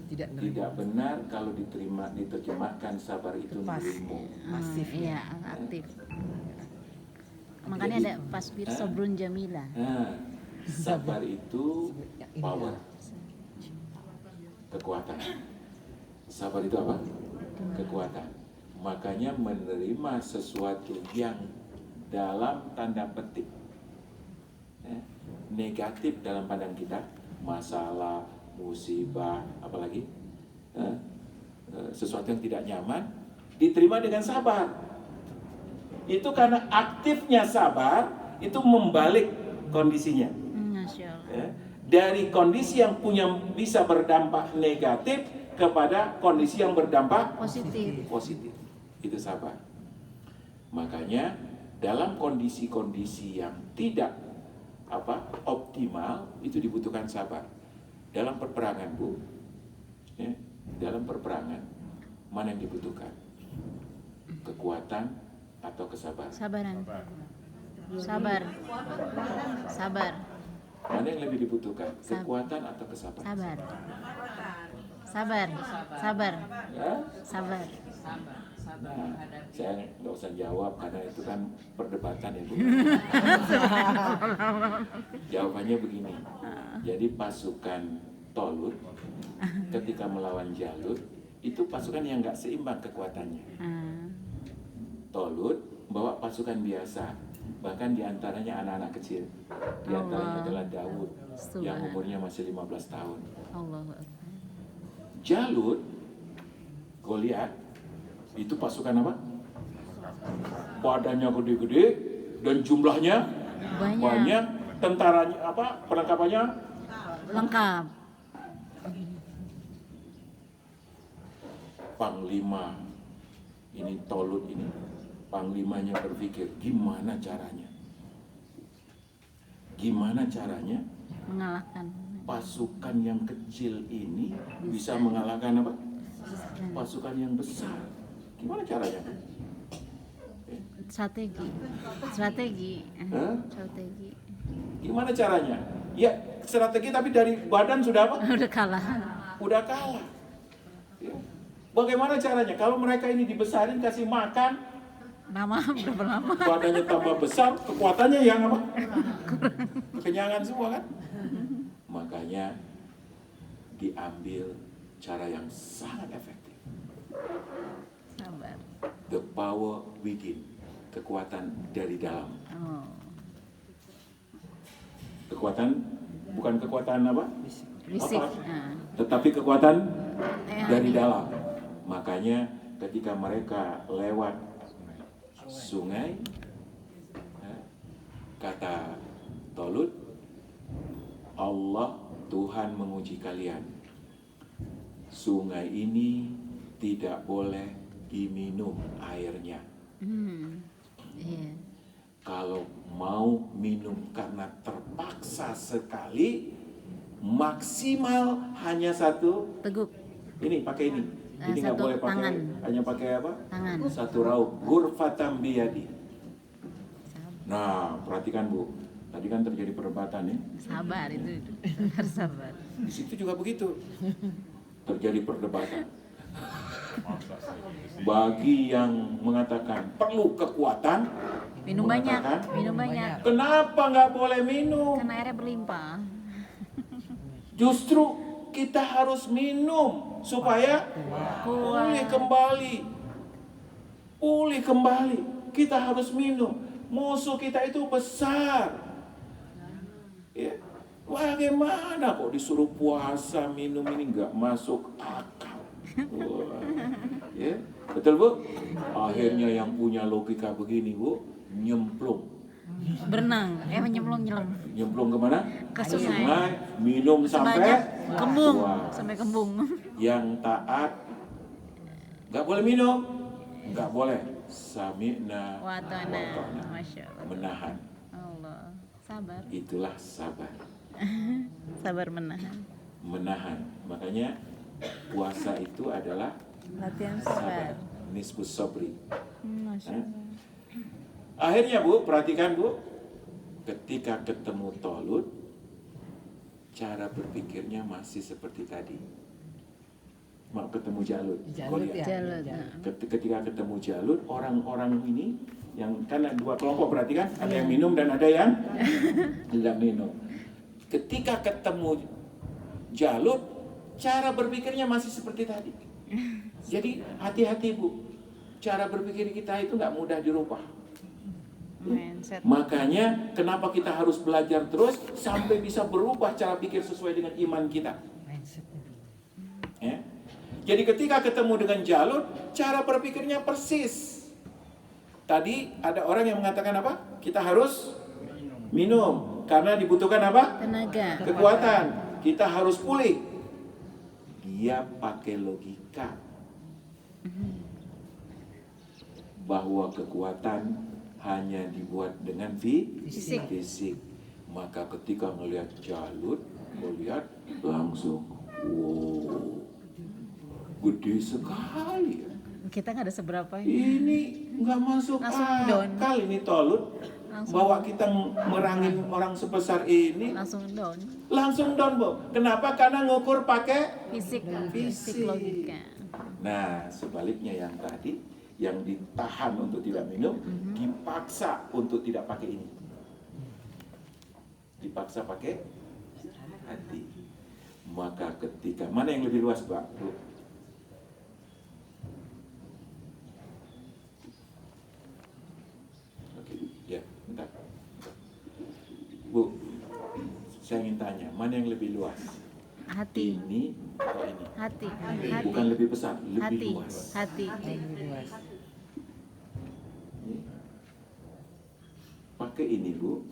Tidak nerima. Tidak benar kalau diterjemahkan sabar itu Pasif. nerimu. Pasif. Iya, aktif. Makanya Jadi, ada pasbir sobrun jamila. sabar itu power, kekuatan. Sabar itu apa? Kekuatan. Makanya menerima sesuatu yang dalam tanda petik negatif dalam pandang kita, masalah, musibah, apalagi sesuatu yang tidak nyaman, diterima dengan sabar. Itu karena aktifnya sabar itu membalik kondisinya. Masya Allah. Dari kondisi yang bisa berdampak negatif kepada kondisi yang berdampak positif. Itu sabar. Makanya dalam kondisi-kondisi yang tidak optimal itu dibutuhkan sabar. Dalam peperangan, Bu, dalam peperangan mana yang dibutuhkan? Kekuatan atau kesabaran? Sabar. Mana yang lebih dibutuhkan? Kekuatan atau kesabaran? Sabar. Ya? Sabar. Nah, saya nggak usah jawab karena itu kan perdebatan ya, Bu. Jawabannya begini. Jadi pasukan Tolut ketika melawan Jalut itu pasukan yang nggak seimbang kekuatannya. Tolut bawa pasukan biasa, bahkan diantaranya anak-anak kecil. Diantaranya adalah Daud yang umurnya masih 15 tahun. Jalut, Goliat, itu pasukan apa? Badannya gede-gede dan jumlahnya banyak, tentaranya perlengkapannya lengkap. Panglima ini Tolut ini, panglimanya berpikir gimana caranya Mengalahkan pasukan yang kecil ini bisa mengalahkan apa? Pasukan yang besar. Gimana caranya? Strategi. Gimana caranya? Ya, strategi tapi dari badan sudah apa? Udah kalah. Ya. Bagaimana caranya? Kalau mereka ini dibesarin, kasih makan, berapa lama? badannya tambah besar, kekuatannya yang apa? Kenyangan semua kan? Makanya diambil cara yang sangat efektif. Sabar. The power within, kekuatan dari dalam. Kekuatan bukan kekuatan apa? Fisik. Tetapi kekuatan dari dalam. Makanya ketika mereka lewat sungai, kata Tolut, Allah Tuhan menguji kalian. Sungai ini tidak boleh diminum airnya. Kalau mau minum karena terpaksa sekali, maksimal hanya satu teguk. Ini pakai ini. Ini nggak boleh pakai tangan. hanya pakai apa? Tangan. Satu raup. Ghurfatam biyadi. Nah, perhatikan Bu. Tadi kan terjadi perdebatan ya. Sabar itu. Sabar. Di situ juga begitu. Terjadi perdebatan. Bagi yang mengatakan perlu kekuatan, Minum banyak. kenapa nggak boleh minum? Karena airnya berlimpah. Justru kita harus minum supaya pulih kembali. Kita harus minum. Musuh kita itu besar. Ya. Bagaimana kok disuruh puasa minum ini nggak masuk akal? Wah. Ya. Betul Bu? Akhirnya yang punya logika begini Bu, nyemplung. Berenang, nyemplung. Nyemplung kemana? Ke sungai. Minum sampai kembung. Wah. Sampai kembung. Yang taat nggak boleh minum, nggak boleh. Sami'na Wa ta'na. ta'na. Masya Allah. Menahan. Allah. Sabar. Itulah sabar. Sabar menahan. Menahan. Makanya puasa itu adalah Latihan sabar. sabar. Nisbus sabri. Masya Allah. Akhirnya Bu, perhatikan Bu, ketika ketemu Tolut, cara berpikirnya masih seperti tadi. ketemu Jalut. Jalut ya. Jalut. Ketika ketemu Jalut, orang-orang ini yang kan ada dua kelompok berarti kan, ada yang minum dan ada yang tidak minum. Ketika ketemu Jalut, cara berpikirnya masih seperti tadi. Jadi hati-hati Bu, cara berpikir kita itu nggak mudah dirubah. Mindset. Makanya kenapa kita harus belajar terus sampai bisa berubah cara pikir sesuai dengan iman kita. Ya. Jadi ketika ketemu dengan Jalut, cara berpikirnya persis. Tadi ada orang yang mengatakan apa? Kita harus minum karena dibutuhkan apa? Tenaga. Kekuatan. Kita harus pulih. Dia pakai logika bahwa kekuatan hanya dibuat dengan fisik. Maka ketika melihat Jalut, melihat langsung, wow, gede sekali ya. Kita nggak ada seberapa Ini nggak masuk Langsung down. akal ini Tolut. Langsung. Bahwa kita merangin orang sebesar ini langsung down. langsung down, Bu. Kenapa? Karena ngukur pakai Fisik logika. Nah, sebaliknya yang tadi, yang ditahan untuk tidak minum, dipaksa untuk tidak pakai ini. Dipaksa pakai hati. Maka ketika, mana yang lebih luas, Pak? Bu? Oke, ya, bentar. Bu, saya ingin tanya, mana yang lebih luas? Hati. Ini atau ini? Hati. Bukan lebih besar, lebih Hati. luas. Hati. Pakai ini Bu,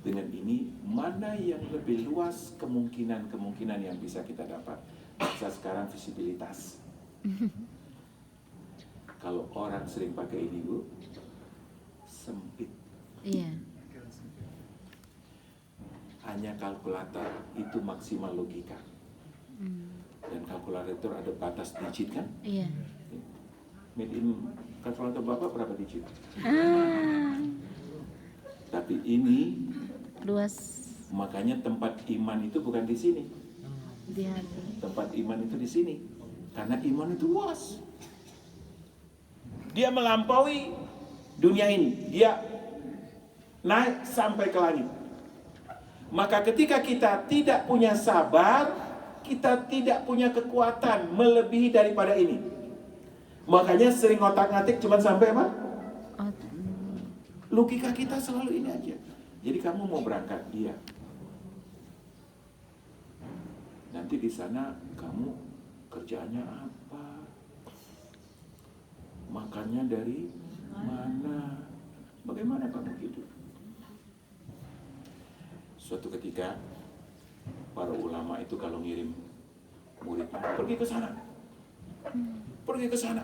dengan ini mana yang lebih luas kemungkinan yang bisa kita dapat. Bisa sekarang visibilitas. Kalau orang sering pakai ini Bu, sempit. Iya. Hanya kalkulator itu maksimal logika. Dan kalkulator ada batas digit kan? Iya. Made in kalkulator Bapak berapa digit? Tapi ini Luas makanya tempat iman itu bukan di sini. di hati. Tempat iman itu di sini. Karena iman itu luas. Dia melampaui dunia ini. Dia naik sampai ke langit. Maka ketika kita tidak punya sabar, kita tidak punya kekuatan melebihi daripada ini. Makanya sering otak-ngatik cuma sampai apa? Oh, Logika kita selalu ini aja. Jadi kamu mau berangkat, iya. Nanti di sana kamu kerjaannya apa? Makannya dari mana? Bagaimana kamu hidup? Suatu ketika para ulama itu kalau ngirim muridnya, pergi ke sana. Pergi ke sana.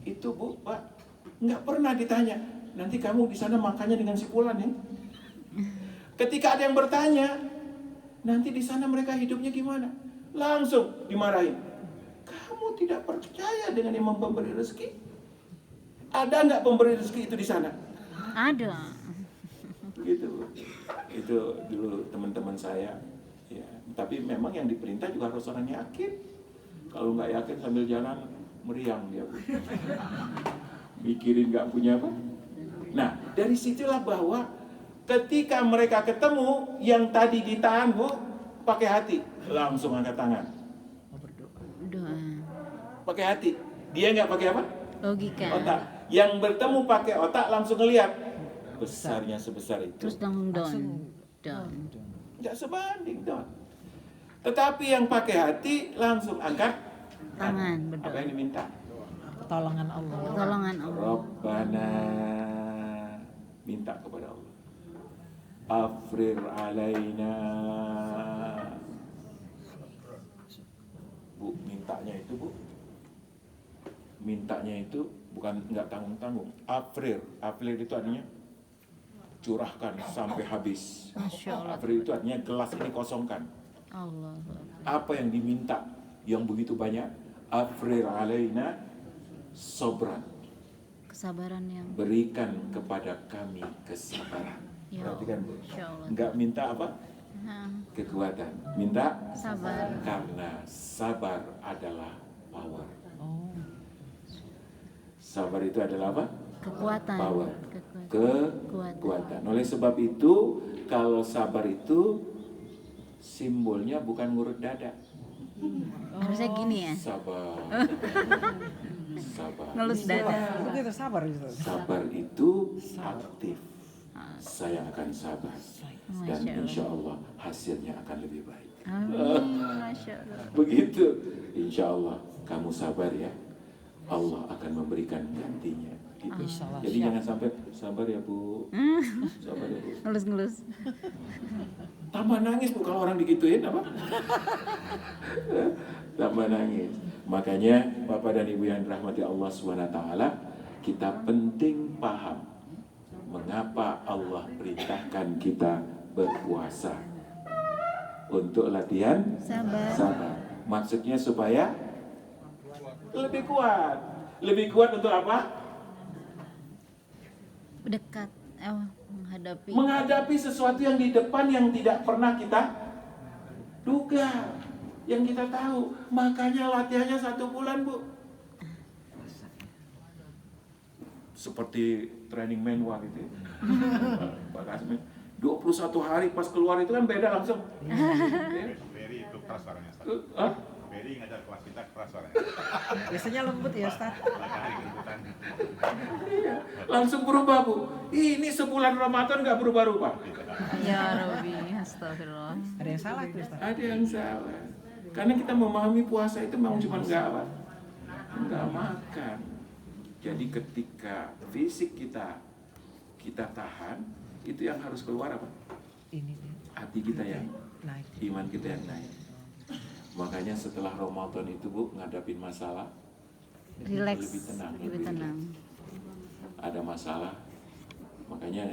Itu Bu, Pak, nggak pernah ditanya. Nanti kamu di sana makannya dengan si Fulan ya. Ketika ada yang bertanya, nanti di sana mereka hidupnya gimana? Langsung dimarahin. Kamu tidak percaya dengan yang memberi rezeki? Ada nggak pemberi rezeki itu di sana? ada. Gitu. Itu dulu teman-teman saya. Ya, tapi memang yang diperintah juga harus orang yakin. Kalau nggak yakin sambil jalan meriang dia. Mikirin nggak punya apa. Nah, dari situlah bahwa ketika mereka ketemu yang tadi ditahan Bu, pakai hati, langsung angkat tangan. Doa. Pakai hati. Dia nggak pakai apa? Logika. Otak. Yang bertemu pakai otak langsung ngelihat besarnya sebesar itu. Terus down. Nggak sebanding dong. Tetapi yang pakai hati langsung angkat Tangan, Apa berdoa. yang diminta? Pertolongan Allah. Pertolongan Allah. Rabbana, minta kepada Allah. Afrir alaina. Bu, mintanya itu Bu. Mintanya itu bukan nggak tanggung-tanggung. Afrir itu artinya curahkan sampai habis. Masya Allah. Afrir itu artinya gelas ini kosongkan. Allah. Apa yang diminta yang begitu banyak? Afrir alaina sobran. Kesabaran yang Berikan kepada kami kesabaran. Ya Perhatikan Bu. Insya Allah. Enggak minta apa? Nah, kekuatan. Minta sabar. karena sabar adalah power. Oh, Sabar itu adalah apa? Kekuatan. Power. Kekuatan. Kekuatan. Oleh sebab itu, kalau sabar itu simbolnya bukan ngurut dada. Harusnya gini ya. Sabar. Sabar. Ngelus dada. begitu sabar gitu. Sabar itu aktif. Saya akan sabar. Dan Masya Allah. insya Allah hasilnya akan lebih baik. Amin. Masya Allah. Begitu. Insya Allah kamu sabar ya. Allah akan memberikan gantinya. Gitu. Insya Allah, Jadi siap. jangan sampai sabar ya Bu. Sabar ya Bu. Ngelus-ngelus. Tambah nangis Bu kalau orang digituin apa? Tambah nangis. Makanya Bapak dan Ibu yang dirahmati Allah SWT, kita penting paham mengapa Allah perintahkan kita berpuasa. Untuk latihan sabar. Maksudnya supaya lebih kuat. Lebih kuat untuk apa? Dekat. Menghadapi. Menghadapi sesuatu yang di depan yang tidak pernah kita duga, yang kita tahu. Makanya latihannya 1 bulan Bu. Seperti training manual itu. Pak Kasmi, 21 hari pas keluar itu kan beda langsung. Ferry itu keras suaranya. Hah? Ferry ngajar kelas kita keras suaranya. Biasanya lembut ya Ustaz. Hari gendutan. Iya, langsung berubah Bu. Ini sebulan Ramadan nggak berubah-ubah. Ya Rabbi. Astagfirullah. Ada yang salah itu Ustaz. Ada yang salah. Karena kita memahami puasa itu memang cuma nggak makan. Jadi ketika fisik kita tahan, itu yang harus keluar apa? Ini nih, Hati kita yang naik. iman kita yang naik. Makanya setelah Ramadan itu Bu, ngadapin masalah Relax. lebih tenang, Lebih tenang. ada masalah, makanya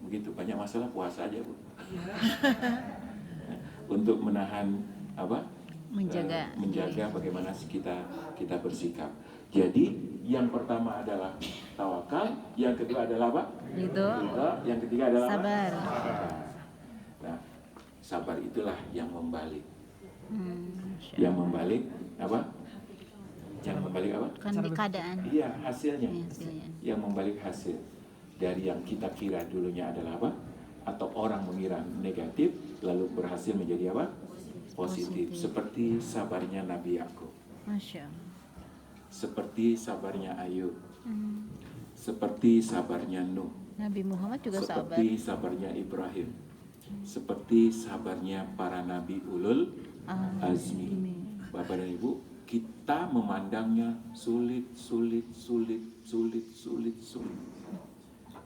begitu banyak masalah puasa aja Bu. Untuk menahan apa? Menjaga. Bagaimana kita bersikap. Jadi yang pertama adalah tawakal, yang kedua adalah apa? Itu. Yang ketiga adalah apa? Sabar. Nah, sabar itulah yang membalik. Masya Yang Allah. membalik apa? Yang membalik apa? Kan di keadaan. Iya, hasilnya. Iya, hasilnya. Yang membalik hasil dari yang kita kira dulunya adalah apa? Atau orang mengira negatif lalu berhasil menjadi apa? Positif. Seperti sabarnya Nabi Yakub, Masya Allah. seperti sabarnya Ayub, seperti sabarnya Nuh, Nabi Muhammad juga sabar. seperti sabarnya Ibrahim, seperti sabarnya para nabi ulul azmi. Bapak dan Ibu, kita memandangnya sulit.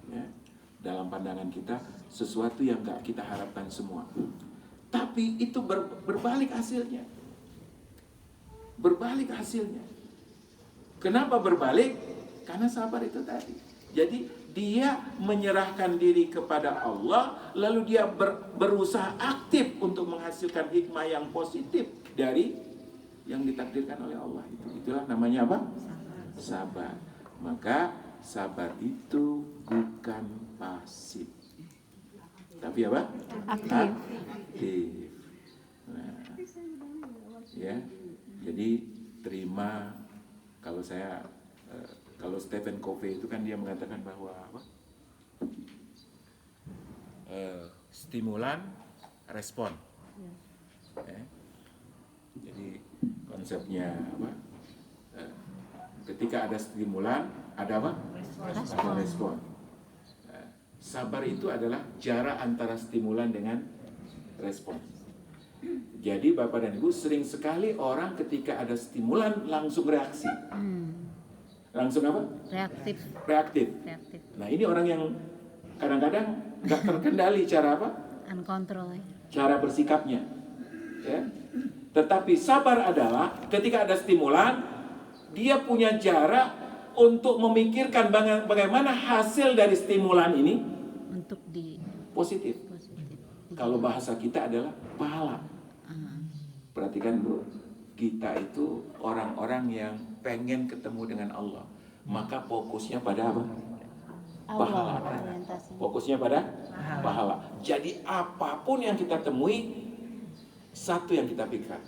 Ya. Dalam pandangan kita, sesuatu yang gak kita harapkan semua. Tapi itu berbalik hasilnya. Berbalik hasilnya. Kenapa berbalik? Karena sabar itu tadi. Jadi dia menyerahkan diri kepada Allah, lalu dia berusaha aktif untuk menghasilkan hikmah yang positif dari yang ditakdirkan oleh Allah. Itulah namanya apa? Sabar. Maka sabar itu bukan pasif, tapi apa? Aktif. Aktif. Nah, ya. Jadi terima. Kalau Stephen Covey itu kan dia mengatakan bahwa apa? Stimulan, respon. Ya. Jadi konsepnya apa? Ketika ada stimulan, ada apa? Respon. Sabar itu adalah jarak antara stimulan dengan respon. Jadi Bapak dan Ibu, sering sekali orang ketika ada stimulan langsung reaksi. Langsung apa? Reaktif. Nah ini orang yang kadang-kadang gak terkendali cara apa? Uncontrol. Cara bersikapnya. Ya. Tetapi sabar adalah ketika ada stimulan, dia punya jarak untuk memikirkan bagaimana hasil dari stimulan ini Untuk di positif. Kalau bahasa kita adalah pahala. Perhatikan Bu, kita itu orang-orang yang pengen ketemu dengan Allah. Maka fokusnya pada apa? Pahala. orientasi. Fokusnya pada Pahala. Jadi apapun yang kita temui, satu yang kita pikirkan,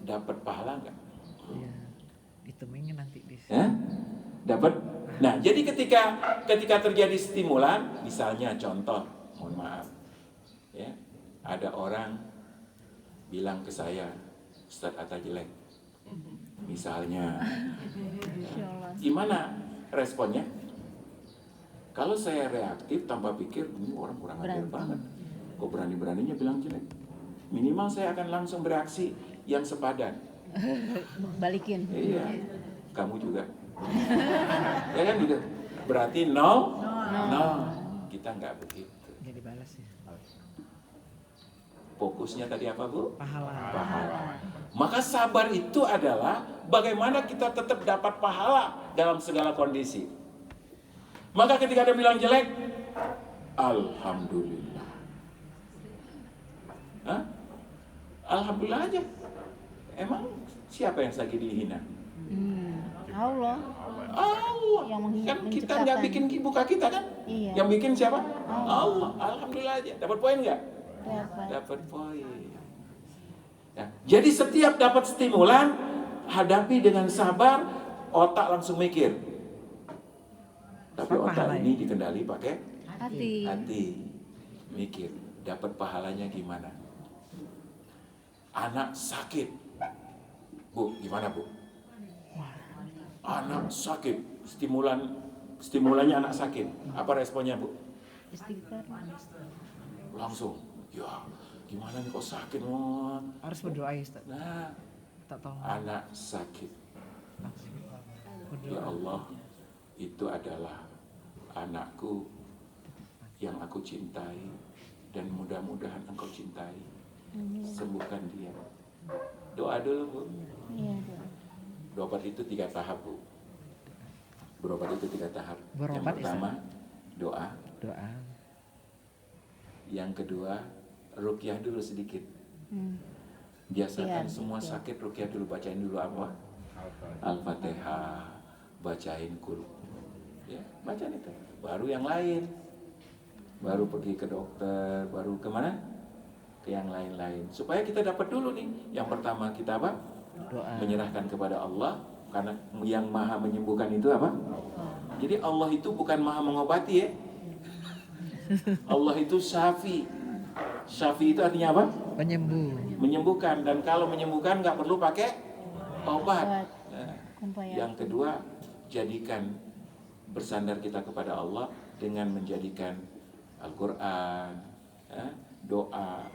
dapat pahala nggak? Iya. Ditemuin nanti di sini. Ya? Dapat. Nah, jadi ketika terjadi stimulan, misalnya contoh, mohon maaf, ya, ada orang bilang ke saya, Ustadz Atta jelek, misalnya, gimana responnya? Kalau saya reaktif tanpa pikir, ini orang kurang ajar banget, kok berani-beraninya bilang jelek? Minimal saya akan langsung bereaksi yang sepadan. Balikin. Iya, kamu juga. Ya kan gitu. Berarti no. Kita nggak begitu. Jadi balas ya. Fokusnya tadi apa, Bu? Pahala. Maka sabar itu adalah bagaimana kita tetap dapat pahala dalam segala kondisi. Maka ketika dia bilang jelek, alhamdulillah. Hah? Alhamdulillah aja. Emang siapa yang lagi dihina? Allah. Allah. Yang menghina, Kan kita nggak bikin buka kita kan? Iya. Yang bikin siapa? Allah. Alhamdulillah aja. Dapat poin nggak? Dapat. Dapat poin. Ya, jadi setiap dapat stimulan, hadapi dengan sabar, otak langsung mikir. Tapi otak ini dikendali pakai hati. Mikir, dapat pahalanya gimana? Anak sakit. Bu, gimana Bu? Anak sakit, stimulannya anak sakit. Apa responnya Bu? Istighfar. Langsung, ya gimana nih kok sakit mau? Harus berdoa ya Ustaz. Nah, Tak tahu. anak sakit. Ya Allah, itu adalah anakku yang aku cintai dan mudah-mudahan engkau cintai. Sembuhkan dia. Doa dulu Bu. Iya, doa. Berobat itu 3 tahap Bu. Berobat itu 3 tahap. Yang Berobat, pertama doa. Yang kedua ruqyah dulu sedikit. Biasakan semua sakit ruqyah dulu, bacain dulu apa? Al-Fatihah, bacain kul. Ya, bacain itu. Baru yang lain. Baru pergi ke dokter, baru kemana? Ke yang lain-lain. Supaya kita dapat dulu nih. Yang pertama kita apa? Doa. Menyerahkan kepada Allah, karena yang maha menyembuhkan itu apa? Jadi Allah itu bukan maha mengobati ya. Allah itu syafi. Syafi itu artinya apa? Penyembuh. Menyembuhkan. Dan kalau menyembuhkan nggak perlu pakai obat. Nah, yang kedua, jadikan bersandar kita kepada Allah dengan menjadikan Al-Quran, doa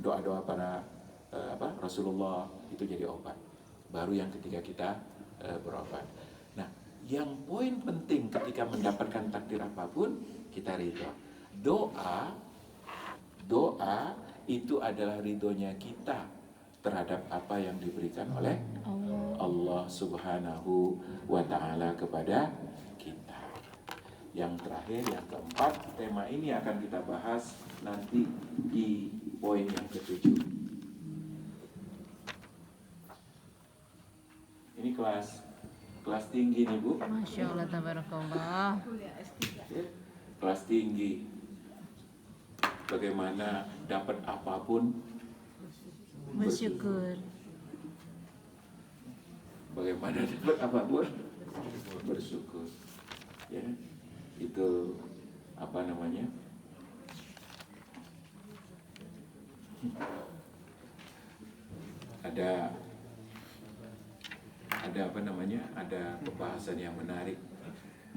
doa-doa para Rasulullah itu jadi obat. Baru yang ketiga kita berobat. Nah, yang poin penting ketika mendapatkan takdir apapun, kita ridho. Doa itu adalah ridhonya kita terhadap apa yang diberikan oleh Allah Subhanahu wa Ta'ala kepada kita. Yang terakhir, yang keempat, tema ini akan kita bahas nanti di poin yang ke-7. Ini kelas tinggi nih Bu. Masya Allah, tabarakallah. Kelas tinggi. Bagaimana dapat apapun Bersyukur. Bagaimana dapat apapun bersyukur. Ya, itu apa namanya? Ada apa namanya? Ada pembahasan yang menarik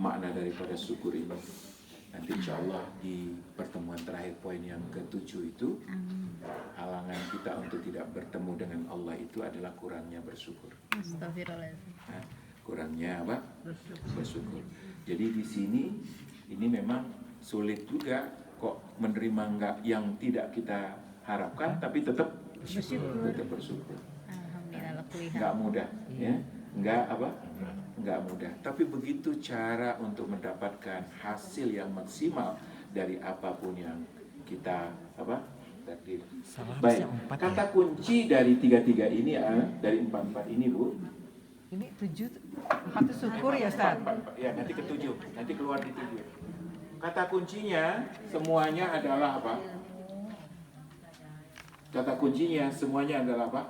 makna daripada syukur ini. Nanti insya Allah di pertemuan terakhir poin yang ke-7 itu, halangan kita untuk tidak bertemu dengan Allah itu adalah kurangnya bersyukur. Astagfirullahaladzim. Nah, kurangnya apa? Bersyukur. Jadi di sini ini memang sulit juga kok menerima yang tidak kita harapkan, tapi tetap bersyukur. Alhamdulillah, Nggak mudah, ya? Nggak mudah. Tapi begitu cara untuk mendapatkan hasil yang maksimal dari apapun yang kita takdir. Baik, kata kunci dari 3 ini, dari 4 ini Bu. Ini 7, 4 itu syukur ya Ustaz. Ya, nanti ke-7, nanti keluar di 7. Kata kuncinya semuanya adalah apa? Kata kuncinya semuanya adalah apa?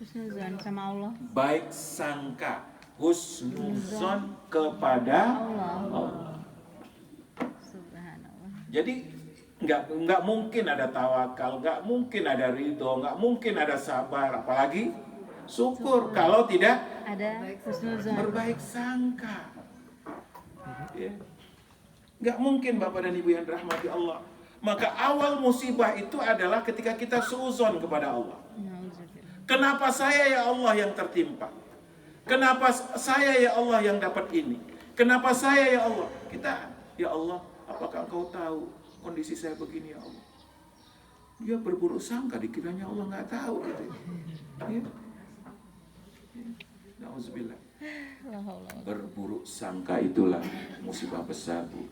Husnuzon sama Allah. Baik sangka, husnuzon kepada Allah. Subhanallah. Jadi nggak mungkin ada tawakal, nggak mungkin ada ridho, nggak mungkin ada sabar, apalagi syukur kalau tidak Ada husnuzon. berbaik sangka. Ya. Nggak mungkin Bapak dan Ibu yang dirahmati Allah. Maka awal musibah itu adalah ketika kita suuzon kepada Allah. Nauzubillah. Kenapa saya ya Allah yang tertimpa? Kenapa saya ya Allah yang dapat ini? Kenapa saya ya Allah? Kita, ya Allah, apakah Engkau tahu kondisi saya begini ya Allah? Dia berburuk sangka, dikiranya Allah nggak tahu gitu. Ya. Nauzubillah. Berburuk sangka itulah musibah besar, Bu.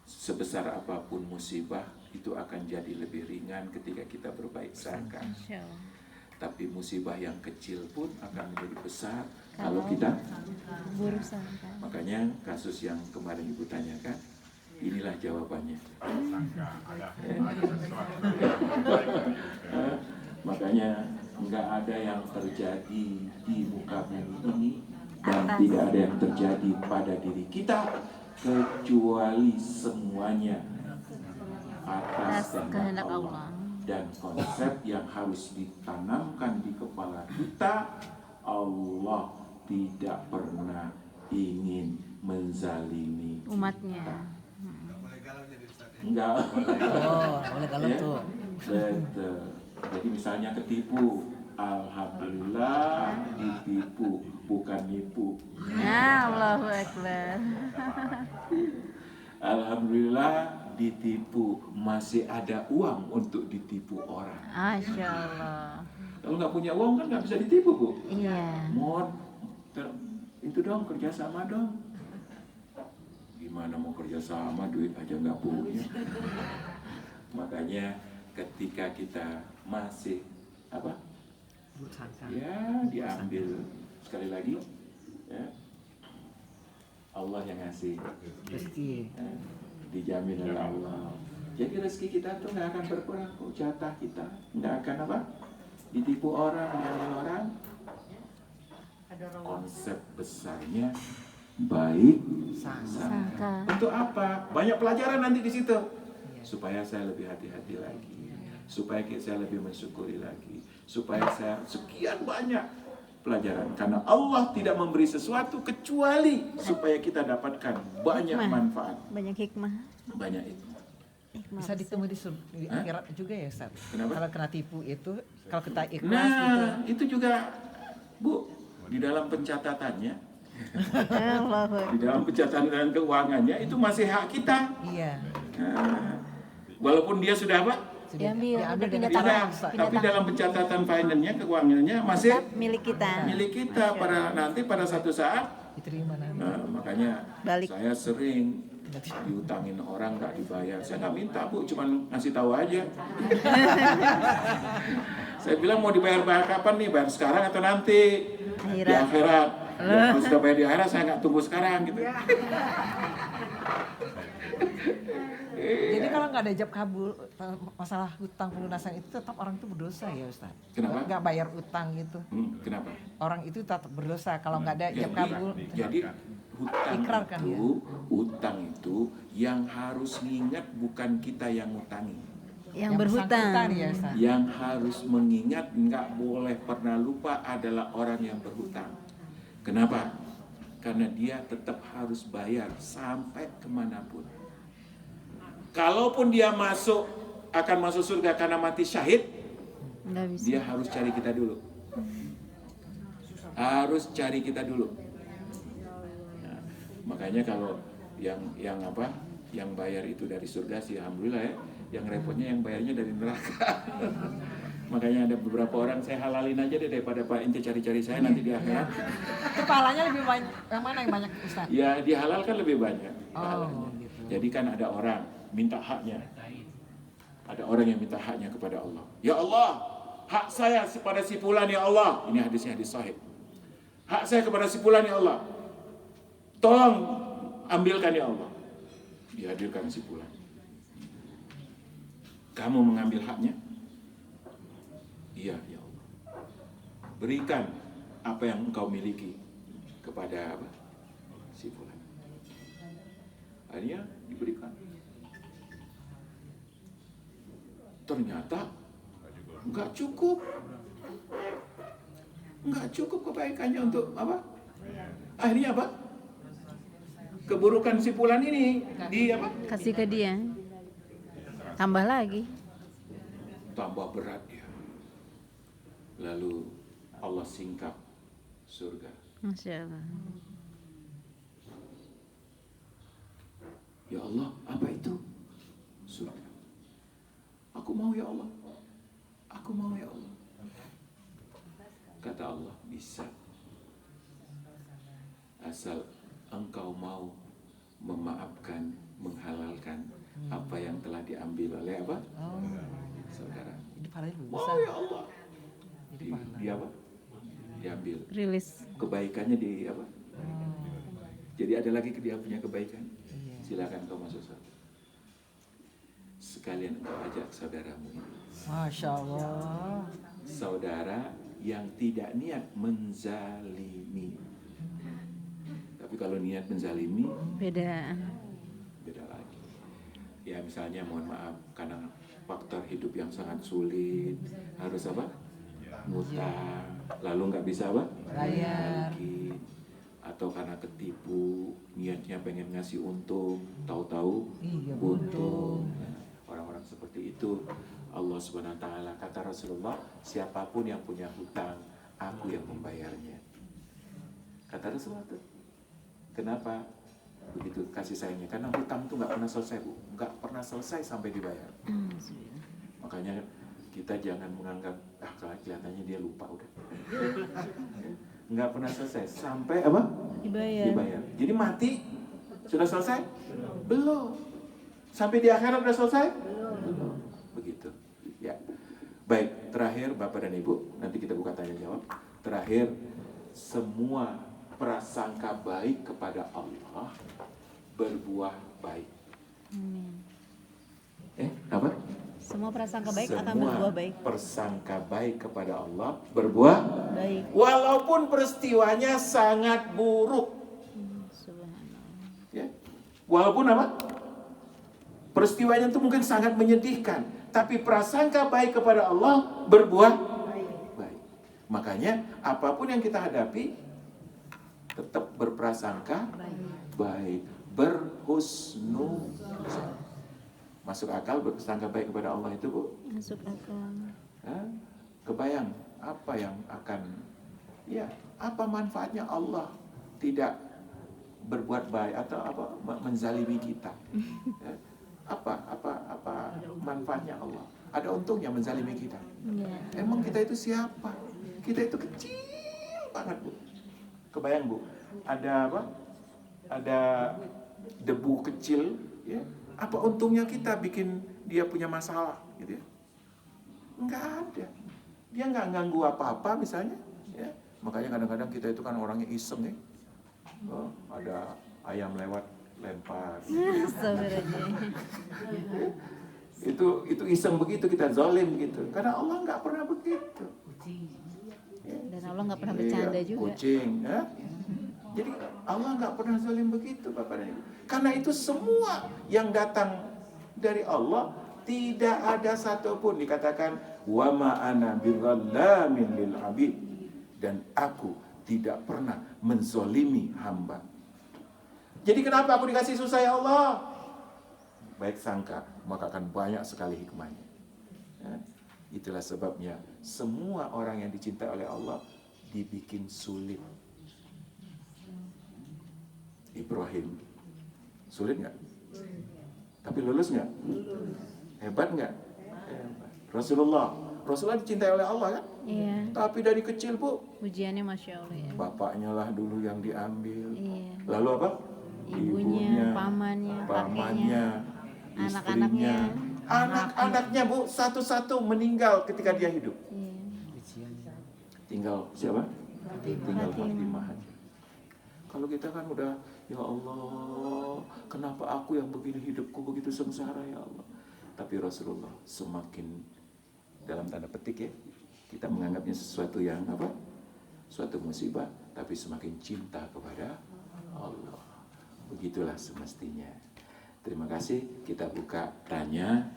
Sebesar apapun musibah itu akan jadi lebih ringan ketika kita berbaik sangka. Insyaallah. Tapi musibah yang kecil pun akan menjadi besar kalau kita. Buruk sangka. Makanya kasus yang kemarin Ibu tanyakan, inilah jawabannya. Makanya nggak ada yang terjadi di muka bumi ini dan tidak ada yang terjadi pada diri kita kecuali semuanya atas kehendak Allah. Dan konsep yang harus ditanamkan di kepala kita, Allah tidak pernah ingin menzalimi Umatnya. enggak. Oh, boleh kalau Ya, tuh. betul. Jadi misalnya ketipu, alhamdulillah ditipu, bukan nipu. Ya, Allahu Akbar. Alhamdulillah ditipu, masih ada uang untuk ditipu orang. Masya Allah. Kalau nggak punya uang kan nggak bisa ditipu, Bu. Iya. Mohon itu dong, kerjasama dong. Gimana mau kerjasama, duit aja nggak punya. Makanya ketika kita masih apa? Buruk sangka. Ya diambil sekali lagi, ya. Allah yang ngasih, Rezeki. ya. Dijamin oleh Allah. Jadi rezeki kita tuh nggak akan berkurang, kok. Jatah kita nggak akan apa? Ditipu orang, diambil orang. Konsep besarnya baik sangka. Untuk apa? Banyak pelajaran nanti di situ. Supaya saya lebih hati-hati lagi. Supaya saya lebih mensyukuri lagi. Supaya saya sekian banyak pelajaran. Karena Allah tidak memberi sesuatu kecuali supaya kita dapatkan banyak Hikmah. manfaat. Banyak hikmah. Banyak itu. Hikmah. Bisa ditemu di Hah? akhirat juga ya, Ustaz. Kenapa? Kalau kena tipu itu, kalau kita ikhlas gitu. Nah, itu juga, Bu, di dalam pencatatannya, Allahu Akbar. di dalam pencatatan keuangannya itu masih hak kita. Iya. Nah, walaupun dia sudah apa? Sudah Diambil, udah dengan pindah Tidak, tangan. Ustaz. tapi dalam pencatatan finance-nya, keuangannya masih Tetap milik kita. milik kita pada satu saat. Diterima nanti. Nah, makanya Balik. saya sering diutangin orang nggak dibayar. Saya nggak minta, Bu, cuman ngasih tahu aja. Saya bilang mau dibayar kapan nih? Bayar sekarang atau nanti? Di Akhirat. akhirat. Ya, kalau sudah bayar di akhirat, saya nggak tunggu sekarang gitu. Jadi kalau nggak ada ijab kabul, masalah hutang pelunasan itu tetap orang itu berdosa ya, Ustaz. Kenapa? Nggak bayar utang gitu. Kenapa? Orang itu tetap berdosa kalau nggak ada ijab kabul. Jadi hutang Ikrar kan itu, utang itu yang harus ngingat bukan kita yang ngutangi. Yang bersangkutan berhutang. ya, Ustaz. Yang harus mengingat, nggak boleh pernah lupa adalah orang yang berhutang. Kenapa? Karena dia tetap harus bayar sampai kemanapun. Kalaupun dia akan masuk surga karena mati syahid, Nggak bisa. dia harus cari kita dulu. Harus cari kita dulu. Nah, makanya kalau yang bayar itu dari surga sih alhamdulillah ya. Yang repotnya yang bayarnya dari neraka. Makanya ada beberapa orang saya halalin aja deh daripada Pak Ente cari-cari saya nanti di akhirat. Kepalanya lebih banyak, yang mana yang banyak, Ustaz? Ya dihalalkan lebih banyak. Oh, pahalanya. gitu. Jadi kan ada orang minta haknya. Ada orang yang minta haknya kepada Allah. Ya Allah, hak saya kepada si fulan ya Allah. Ini hadisnya hadis sahih. Hak saya kepada si fulan ya Allah. Tolong ambilkan ya Allah. Dihadirkan si fulan. Kamu mengambil haknya? Iya ya Allah. Berikan apa yang engkau miliki kepada apa? Si fulan. Akhirnya diberikan. Ternyata enggak cukup kebaikannya untuk apa? Akhirnya apa? Keburukan si fulan ini di apa? Kasih ke dia. Tambah lagi. Tambah berat dia. Lalu Allah singkap surga. Masya Allah. Ya Allah, apa itu? Surga. Aku mau ya Allah. Aku mau ya Allah. Kata Allah, bisa. Asal engkau mau memaafkan, menghalalkan apa yang telah diambil oleh apa? Saudara. Ini pahalanya Mau besar. ya Allah. Jadi Di, pahala. di apa? Diambil. Rilis. Kebaikannya di apa? Jadi ada lagi dia punya kebaikan. Silakan kau masuk surga. Sekalian kau ajak saudaramu ini. Masya Allah. Saudara yang tidak niat menzalimi. Tapi kalau niat menzalimi, Beda. beda lagi. Ya misalnya mohon maaf karena faktor hidup yang sangat sulit, harus apa? Ngutang, lalu nggak bisa apa? Bayar. Lagi. Atau karena ketipu, niatnya pengen ngasih untung, tahu-tahu Iya, buntung. Nah, orang-orang seperti itu Allah Subhanahu wa taala kata Rasulullah, siapapun yang punya hutang, aku yang membayarnya. Kata Rasulullah tuh. Kenapa begitu kasih sayangnya? Karena hutang itu nggak pernah selesai, Bu. Nggak pernah selesai sampai dibayar. Makanya kita jangan menganggap kelihatannya dia lupa udah. Nggak pernah selesai sampai apa? Dibayar. Jadi mati sudah selesai? Belum. Sampai di akhirat sudah selesai? Belum. Begitu. Ya. Baik, terakhir Bapak dan Ibu, nanti kita buka tanya jawab. Terakhir, semua prasangka baik kepada Allah berbuah baik. Apa? Semua prasangka baik akan Semua berbuah baik. persangka baik kepada Allah berbuah Baik. walaupun peristiwanya sangat buruk. Subhanallah. Ya. Walaupun apa? Peristiwanya itu mungkin sangat menyedihkan, tapi prasangka baik kepada Allah berbuah baik. Makanya apapun yang kita hadapi tetap berprasangka baik, berhusnuzon. Masuk akal berprasangka baik kepada Allah itu, Bu? Masuk akal. Hah? Kebayang apa yang akan, ya, apa manfaatnya Allah tidak berbuat baik atau apa menzalimi kita? Ya. Apa manfaatnya Allah? Ada untungnya menzalimi kita? Ya. Emang kita itu siapa? Kita itu kecil banget, Bu. Kebayang, Bu? Ada apa? Ada debu kecil, ya. Apa untungnya kita bikin dia punya masalah, gitu ya? Enggak ada. Dia nggak ganggu apa-apa misalnya, ya. Makanya kadang-kadang kita itu kan orangnya iseng, ya. Oh, ada ayam lewat lempar. Astagfirullahaladzim. Itu iseng begitu, kita zalim gitu. Karena Allah nggak pernah begitu. Ya. Dan Allah nggak pernah bercanda Iya, juga. kucing, ya. Jadi Allah nggak pernah zalim begitu, Bapak dan Ibu. Karena itu semua yang datang dari Allah tidak ada satupun dikatakan wa ma ana bidzallamin lil abid, dan aku tidak pernah menzolimi hamba. Jadi kenapa aku dikasih susah ya Allah? Baik sangka, maka akan banyak sekali hikmahnya. Ya. Itulah sebabnya semua orang yang dicintai oleh Allah dibikin sulit. Ibrahim sulit nggak? Tapi lulus nggak? Hebat nggak? Hebat. Rasulullah dicintai oleh Allah kan? Iya. Tapi dari kecil, Bu, Ujiannya Masya Allah ya. bapaknya lah dulu yang diambil. Iya. Lalu apa? Ibunya, pamannya, pamannya, anak-anaknya. anak-anaknya, Bu, satu-satu meninggal ketika dia hidup. Iya. tinggal siapa? Tinggal Fatimah aja. Kalau kita kan udah, ya Allah, kenapa aku yang begini, hidupku begitu sengsara ya Allah. Tapi Rasulullah semakin, dalam tanda petik ya, kita menganggapnya sesuatu yang apa? Suatu musibah, tapi semakin cinta kepada Allah. Begitulah semestinya. Terima kasih, kita buka tanya